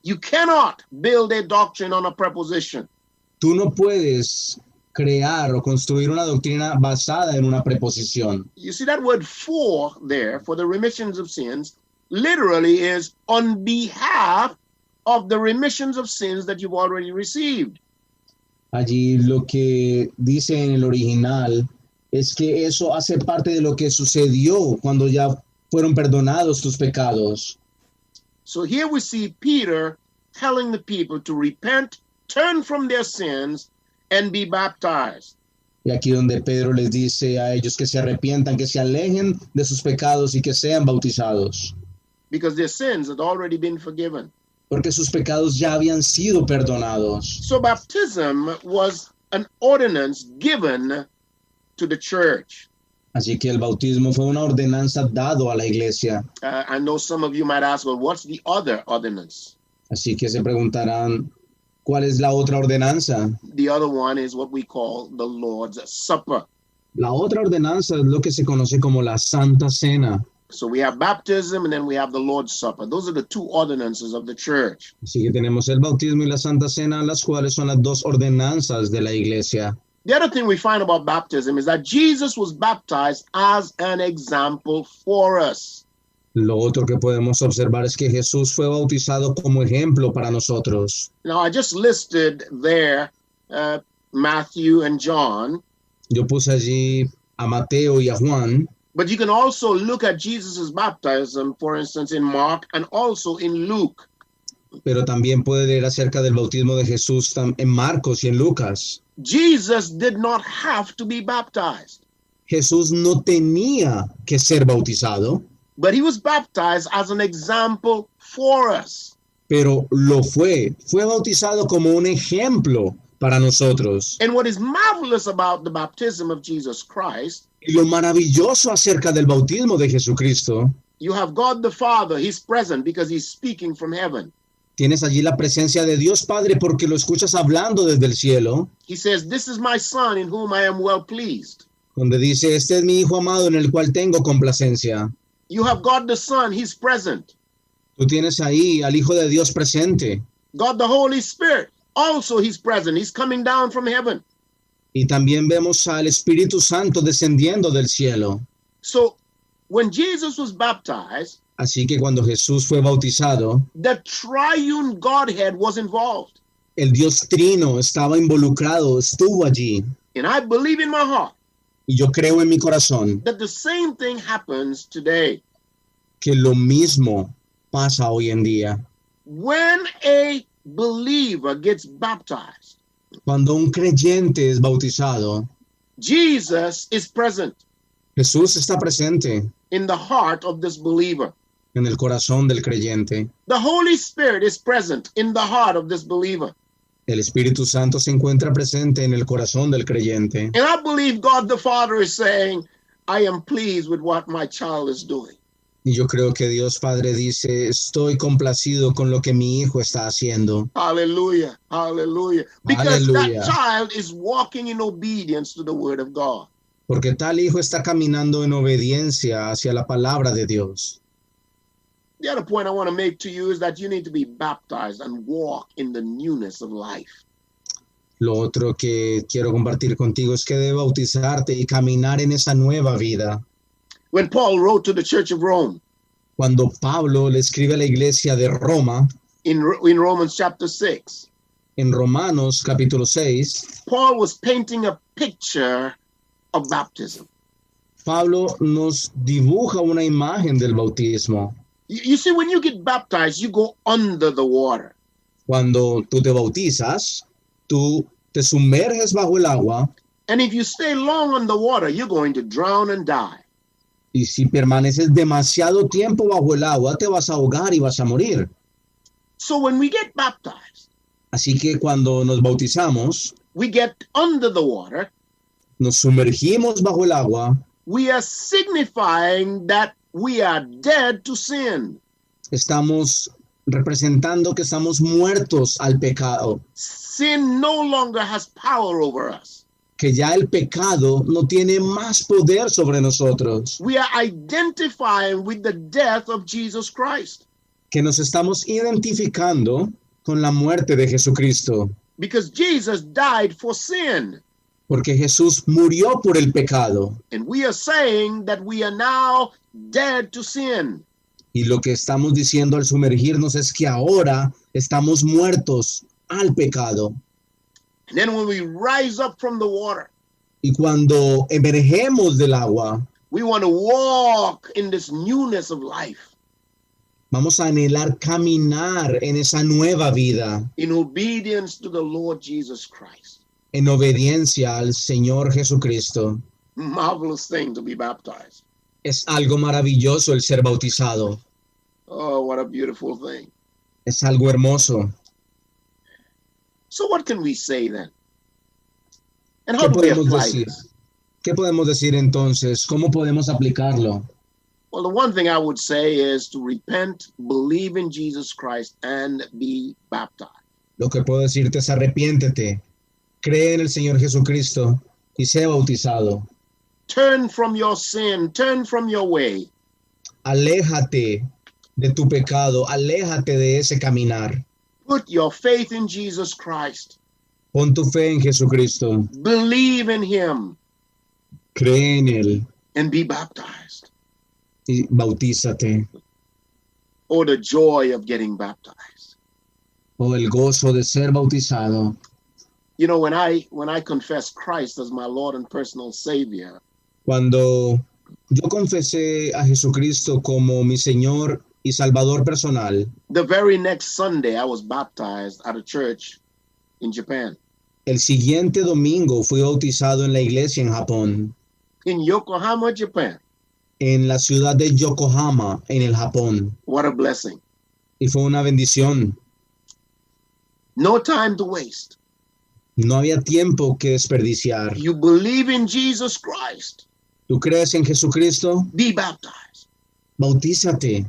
You cannot build a doctrine on a preposition. Tú no puedes crear o construir una doctrina basada en una preposición. You see that word for there, for the remissions of sins, literally is on behalf of the remissions of sins that you've already received. Allí lo que dice en el original es que eso hace parte de lo que sucedió cuando ya fueron perdonados tus pecados. So here we see Peter telling the people to repent, turn from their sins, and be baptized. Y aquí donde Pedro les dice a ellos que se arrepientan, que se alejen de sus pecados y que sean bautizados. Because their sins had already been forgiven. Porque sus pecados ya habían sido perdonados. So baptism was an ordinance given to the church. Así que el bautismo fue una ordenanza dado a la iglesia. I know some of you might ask, well, what's the other ordinance? Así que se preguntarán, ¿cuál es la otra ordenanza? The other one is what we call the Lord's Supper. La otra ordenanza es lo que se conoce como la Santa Cena. So we have baptism and then we have the Lord's Supper. Those are the two ordinances of the church. Así que tenemos el bautismo y la Santa Cena, las cuales son las dos ordenanzas de la iglesia. The other thing we find about baptism is that Jesus was baptized as an example for us. Lo otro que podemos observar es que Jesús fue bautizado como ejemplo para nosotros. Now, I just listed there Matthew and John. Yo puse allí a Mateo y a Juan, But you can also look at Jesus' baptism, for instance, in Mark and also in Luke. pero también puede leer acerca del bautismo de Jesús en Marcos y en Lucas. Jesus did not have to be baptized. Jesús no tenía que ser bautizado, but he was baptized as an example for us. pero lo fue. Fue bautizado como un ejemplo para nosotros. And what is marvelous about the baptism of Jesus Christ, Y lo maravilloso acerca del bautismo de Jesucristo, you have God the Father, he's present because he's speaking from heaven. tienes allí la presencia de Dios Padre porque lo escuchas hablando desde el cielo, He says, this is my son in whom I am well pleased. donde dice, este es mi Hijo amado en el cual tengo complacencia. You have God the Son, he's present. Tú tienes ahí al Hijo de Dios presente. God the Holy Spirit, also he's present. He's coming down from heaven. Y también vemos al Espíritu Santo descendiendo del cielo. So when Jesus was baptized, Así que cuando Jesús fue bautizado, the triune Godhead was involved. el Dios Trino estaba involucrado, estuvo allí. And I believe in my heart Y yo creo en mi corazón that the same thing happens today. que lo mismo pasa hoy en día. When a believer gets baptized, Cuando un creyente es bautizado, Jesus is present Jesús está presente in the heart of this believer. en el corazón del creyente. The Holy Spirit is present in the heart of this believer. El Espíritu Santo se encuentra presente en el corazón del creyente. And I believe God the Father is saying, I am pleased with what my child is doing. Y yo creo que Dios Padre dice, estoy complacido con lo que mi hijo está haciendo. Hallelujah. Hallelujah. Because Hallelujah. that child is walking in obedience to the word of God. Porque tal hijo está caminando en obediencia hacia la palabra de Dios. The other point I want to make to you is that you need to be baptized and walk in the newness of life. Lo otro que quiero compartir contigo es que debes bautizarte y caminar en esa nueva vida. When Paul wrote to the church of Rome Cuando Pablo le escribe a la iglesia de Roma, in Romans chapter 6, en Romanos capítulo 6, Paul was painting a picture of baptism. Pablo nos dibuja una imagen del bautismo. You see, when you get baptized, you go under the water. Cuando tú te bautizas, tú te sumerges bajo el agua And if you stay long on the water, you're going to drown and die. y si permaneces demasiado tiempo bajo el agua, te vas a ahogar y vas a morir. So when we get baptized, Así que cuando nos bautizamos, we get under the water. nos sumergimos bajo el agua, We are signifying that we are dead to sin. estamos representando que estamos muertos al pecado, Sin no longer has power over us. que ya el pecado no tiene más poder sobre nosotros, We are identifying with the death of Jesus Christ. que nos estamos identificando con la muerte de Jesucristo, Because Jesus died for sin. porque Jesús murió por el pecado. And we are saying that we are now dead to sin. Y lo que estamos diciendo al sumergirnos es que ahora estamos muertos al pecado. And then when we rise up from the water, Y cuando emergemos del agua, we want to walk in this newness of life, vamos a anhelar caminar en esa nueva vida, in obedience to the Lord Jesus Christ. en obediencia al Señor Jesucristo. Marvelous thing to be baptized. Es algo maravilloso el ser bautizado. Oh, what a beautiful thing. Es algo hermoso. So what can we say then? And how ¿Qué do we podemos apply decir? this? ¿Qué podemos decir entonces? ¿Cómo podemos aplicarlo? Well, the one thing I would say is to repent, believe in Jesus Christ, and be baptized. Lo que puedo decirte es arrepiéntete, cree en el Señor Jesucristo y sé bautizado. Turn from your sin, turn from your way, Aléjate de tu pecado, aléjate de ese caminar. put your faith in Jesus Christ, Pon tu fe en Jesucristo, believe in him, cree en Él and be baptized. y bautízate. Oh, the joy of getting baptized. Oh, el gozo de ser bautizado. You know, when I confess Christ as my Lord and personal Savior, Cuando yo confesé a Jesucristo como mi Señor y Salvador personal, the very next Sunday I was baptized at a church in Japan. el siguiente domingo fui bautizado en la iglesia en Japón. in Yokohama, Japan. en la ciudad de Yokohama, en el Japón. What a blessing. Y fue una bendición. No time to waste. No había tiempo que desperdiciar. You believe in Jesus Christ. ¿Tú crees en Jesucristo? Be baptized. Bautízate.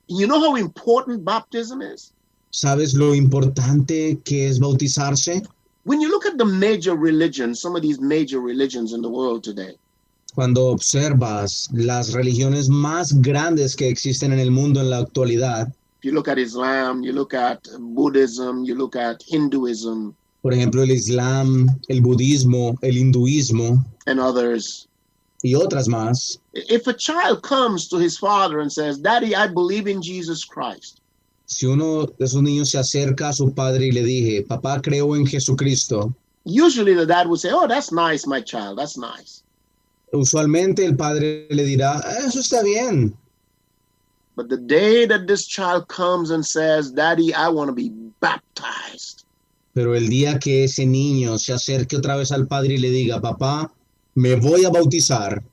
You know how important baptism is? ¿Sabes lo importante que es bautizarse? When you look at the major religions, some of these major religions in the world today, Cuando observas las religiones más grandes que existen en el mundo en la actualidad, if you look at Islam, you look at Buddhism, you look at Hinduism, por ejemplo el Islam, el budismo, el hinduismo and others, y otras más, if a child comes to his father and says, Daddy, I believe in Jesus Christ, si uno de esos niños se acerca a su padre y le dije, papá, creo en Jesucristo, usually the dad would say, oh, that's nice, my child, that's nice. usualmente el padre le dirá, eso está bien. But the day that this child comes and says, Daddy, I want to be baptized, Pero el día que ese niño se acerque otra vez al padre y le diga, papá, me voy a bautizar,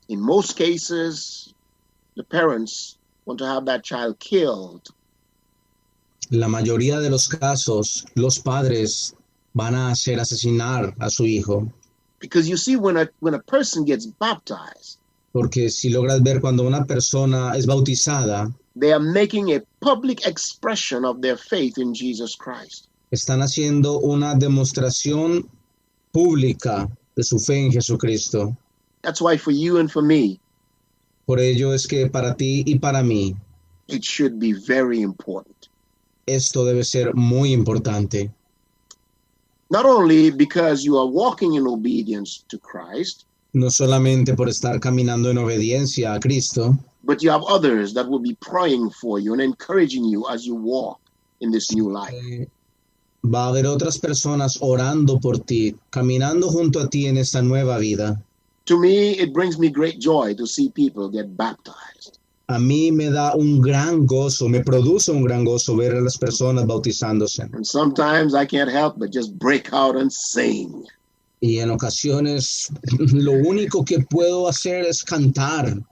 in most cases, the parents want to have that child killed. la mayoría de los casos, los padres van a hacer asesinar a su hijo. Because you see, when a person gets baptized, Porque si logras ver cuando una persona es bautizada, they are making a public expression of their faith in Jesus Christ. están haciendo una demostración pública de su fe en Jesucristo. That's why for you and for me, Por ello es que para ti y para mí, it should be very important. esto debe ser muy importante. Not only because you are walking in obedience to Christ, No solamente por estar caminando en obediencia a Cristo, but you have others that will be praying for you and encouraging you as you walk in this new life. va a haber otras personas orando por ti, caminando junto a ti en esta nueva vida. To me, it brings me great joy to see people get baptized. A mí me da un gran gozo, me produce un gran gozo ver a las personas bautizándose. And sometimes I can't help but just break out and sing. Y en ocasiones lo único que puedo hacer es cantar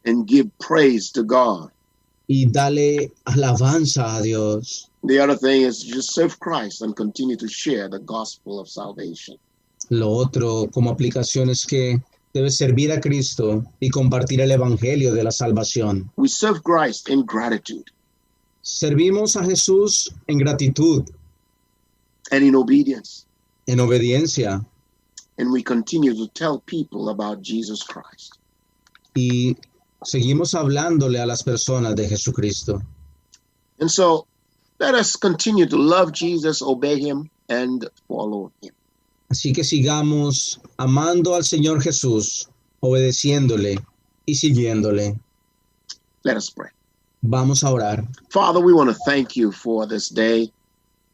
And give praise to God. y darle alabanza a Dios. The other thing is just serve Christ and continue to share the gospel of salvation. Lo otro como aplicación es que debes servir a Cristo y compartir el evangelio de la salvación. We serve Christ in gratitude Servimos a Jesús en gratitud, and in obedience. en obediencia, And we continue to tell people about Jesus Christ. y seguimos hablándole a las personas de Jesucristo. And so let us continue to love Jesus, obey him, and follow him. Así que sigamos amando al Señor Jesús, obedeciéndole y siguiéndole. Let us pray. Vamos a orar. Father, we want to thank you for this day.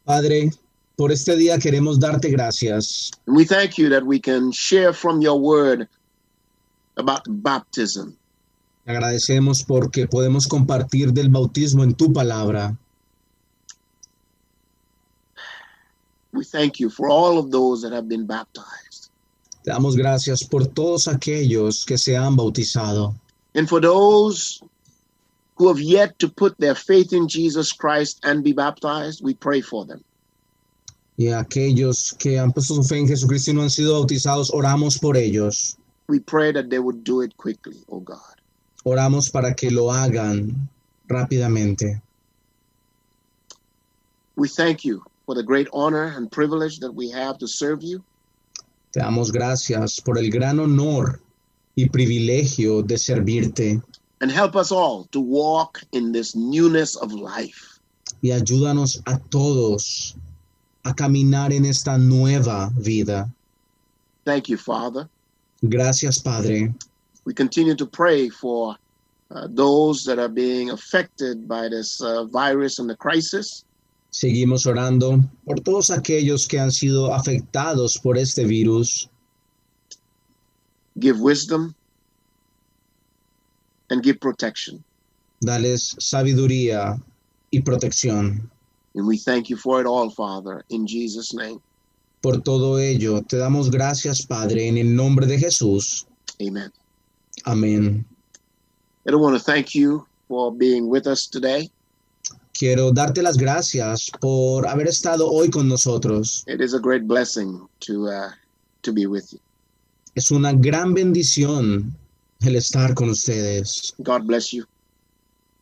Padre, por este día queremos darte gracias. And we thank you that we can share from your word about baptism. Te agradecemos porque podemos compartir del bautismo en tu palabra. We thank you for all of those that have been baptized. Te damos gracias por todos aquellos que se han bautizado. And for those who have yet to put their faith in Jesus Christ and be baptized, we pray for them. Y aquellos que han puesto su fe en Jesucristo y no han sido bautizados, oramos por ellos. We pray that they would do it quickly, oh God. Oramos para que lo hagan rápidamente. We thank you for the great honor and privilege that we have to serve you. Te damos gracias por el gran honor y privilegio de servirte. And help us all to walk in this newness of life. Y ayúdanos a todos a caminar en esta nueva vida. Thank you, Father. Gracias, Padre. We continue to pray for those that are being affected by this virus and the crisis. Seguimos orando por todos aquellos que han sido afectados por este virus. Give wisdom and give protection. Dales sabiduría y protección. And we thank you for it all, Father, in Jesus' name. Por todo ello, te damos gracias, Padre, en el nombre de Jesús. Amen. Amén. I don't want to thank you for being with us today. Quiero darte las gracias por haber estado hoy con nosotros. It is a great blessing to be with you. Es una gran bendición el estar con ustedes. God bless you.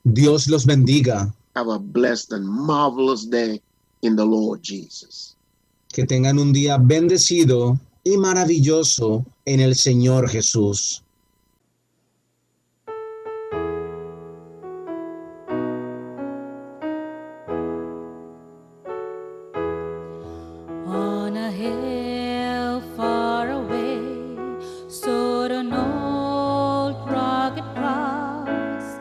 Dios los bendiga. Have a blessed and marvelous day in the Lord Jesus. Que tengan un día bendecido y maravilloso en el Señor Jesús. On a hill far away stood an old rugged cross,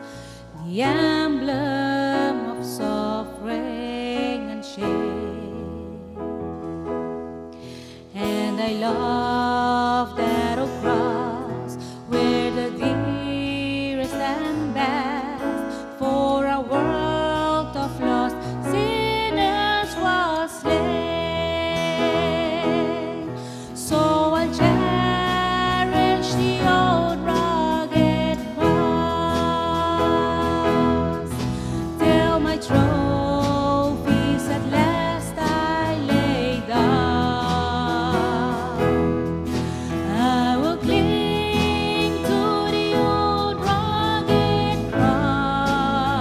the emblem of suffering and shame. And I love that old cross where the dearest and best for a world of lost sinners was slain. So I'll cherish the old rugged cross till my trophies at last I lay down. I will cling to the old rugged cross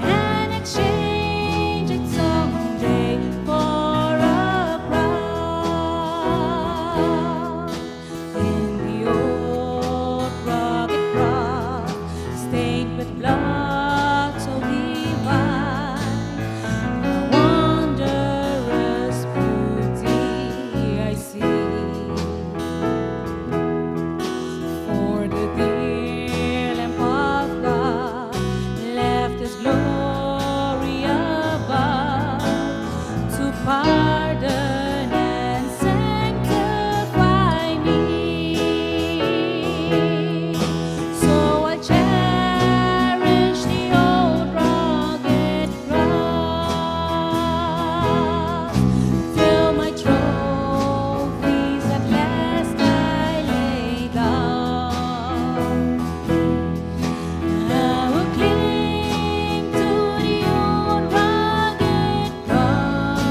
and exchange it someday for a crown. In the old rugged cross, stained with blood so divine, a wondrous beauty I see. For the dear Lamb of God left His glory above to pardon and sanctify me. So I cherish the old rugged cross till my trophies at last I lay down. I will cling to the old rugged cross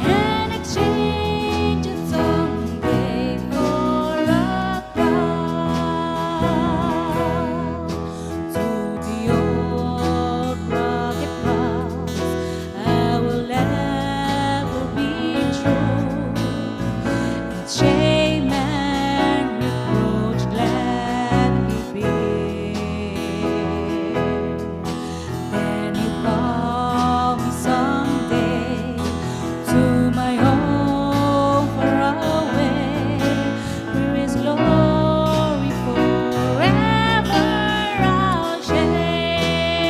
and exchange it someday for a crown. To the old rugged cross I will ever be true. Its shame and reproach gladly bear. Then you call me someday to my home far away, where His glory forever I'll share.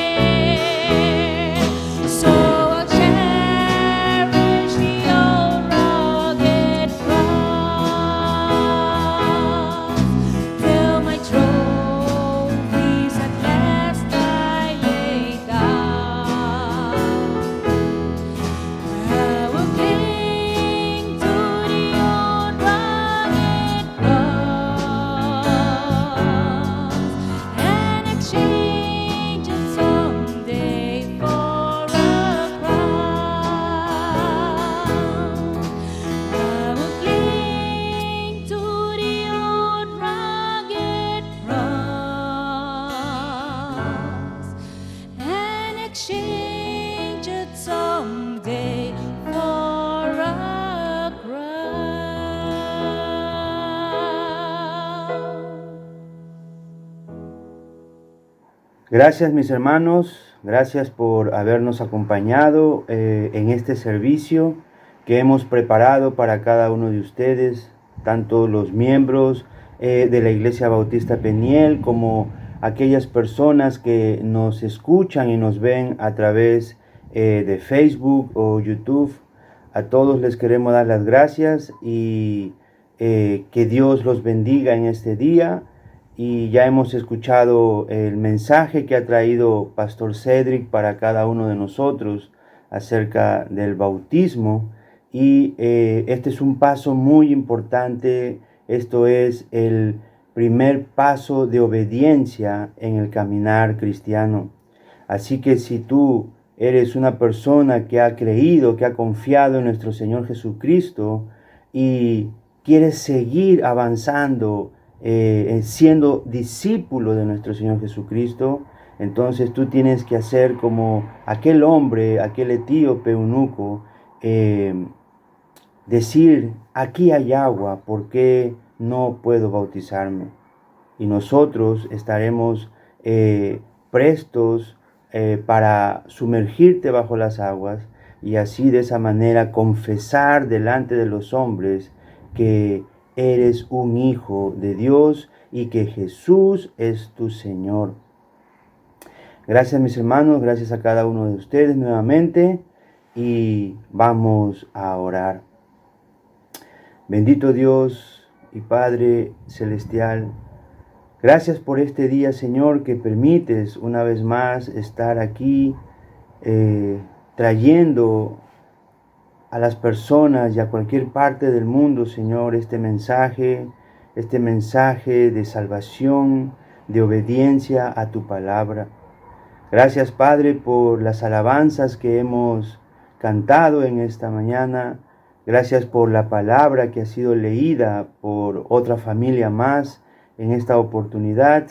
So I'll cherish the old rugged cross till my trophies at last I lay down. I will cling to the old rugged cross and exchange it someday for a crown. I will cling to the old rugged cross and exchange it someday for a crown. Gracias mis hermanos, gracias por habernos acompañado en este servicio que hemos preparado para cada uno de ustedes, tanto los miembros de la Iglesia Bautista Peniel como aquellas personas que nos escuchan y nos ven a través de Facebook o YouTube. A todos les queremos dar las gracias y que Dios los bendiga en este día. Y ya hemos escuchado el mensaje que ha traído Pastor Cedric para cada uno de nosotros. acerca del bautismo y este es un paso muy importante. Esto es el primer paso de obediencia en el caminar cristiano. Así que si tú eres una persona que ha creído, que ha confiado en nuestro Señor Jesucristo y quieres seguir avanzando, siendo discípulo de nuestro Señor Jesucristo, entonces tú tienes que hacer como aquel hombre, aquel etíope eunuco, decir, aquí hay agua, ¿por qué no puedo bautizarme? Y nosotros estaremos prestos para sumergirte bajo las aguas y así de esa manera confesar delante de los hombres que eres un hijo de Dios y que Jesús es tu Señor. Gracias mis hermanos, gracias a cada uno de ustedes nuevamente y vamos a orar. Bendito Dios y Padre Celestial, gracias por este día, Señor, que permites una vez más estar aquí trayendo a las personas y a cualquier parte del mundo, Señor, este mensaje de salvación, de obediencia a tu palabra. Gracias, Padre, por las alabanzas que hemos cantado en esta mañana. Gracias por la palabra que ha sido leída por otra familia más en esta oportunidad.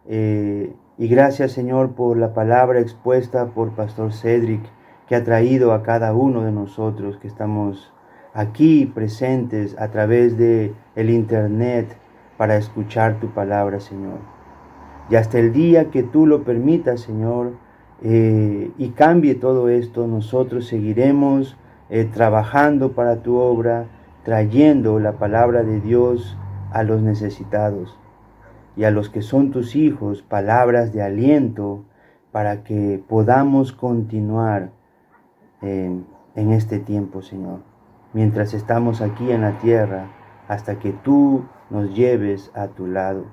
Y gracias, Señor, por la palabra expuesta por Pastor Cedric, que ha traído a cada uno de nosotros que estamos aquí presentes a través de el internet para escuchar tu palabra, Señor. Y hasta el día que tú lo permitas, Señor, y cambie todo esto, nosotros seguiremos trabajando para tu obra, trayendo la palabra de Dios a los necesitados y a los que son tus hijos, palabras de aliento para que podamos continuar en este tiempo, Señor, mientras estamos aquí en la tierra, hasta que tú nos lleves a tu lado.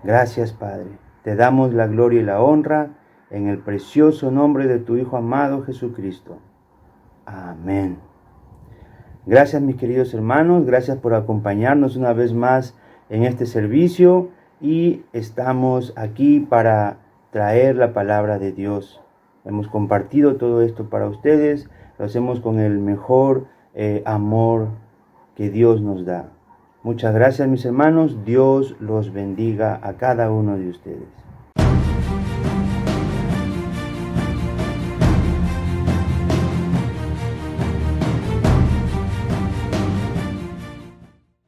Gracias, Padre. Te damos la gloria y la honra en el precioso nombre de tu Hijo amado Jesucristo. Amén. Gracias, mis queridos hermanos. Gracias por acompañarnos una vez más en este servicio y estamos aquí para traer la palabra de Dios. Hemos compartido todo esto para ustedes. Lo hacemos con el mejor amor que Dios nos da. Muchas gracias, mis hermanos. Dios los bendiga a cada uno de ustedes.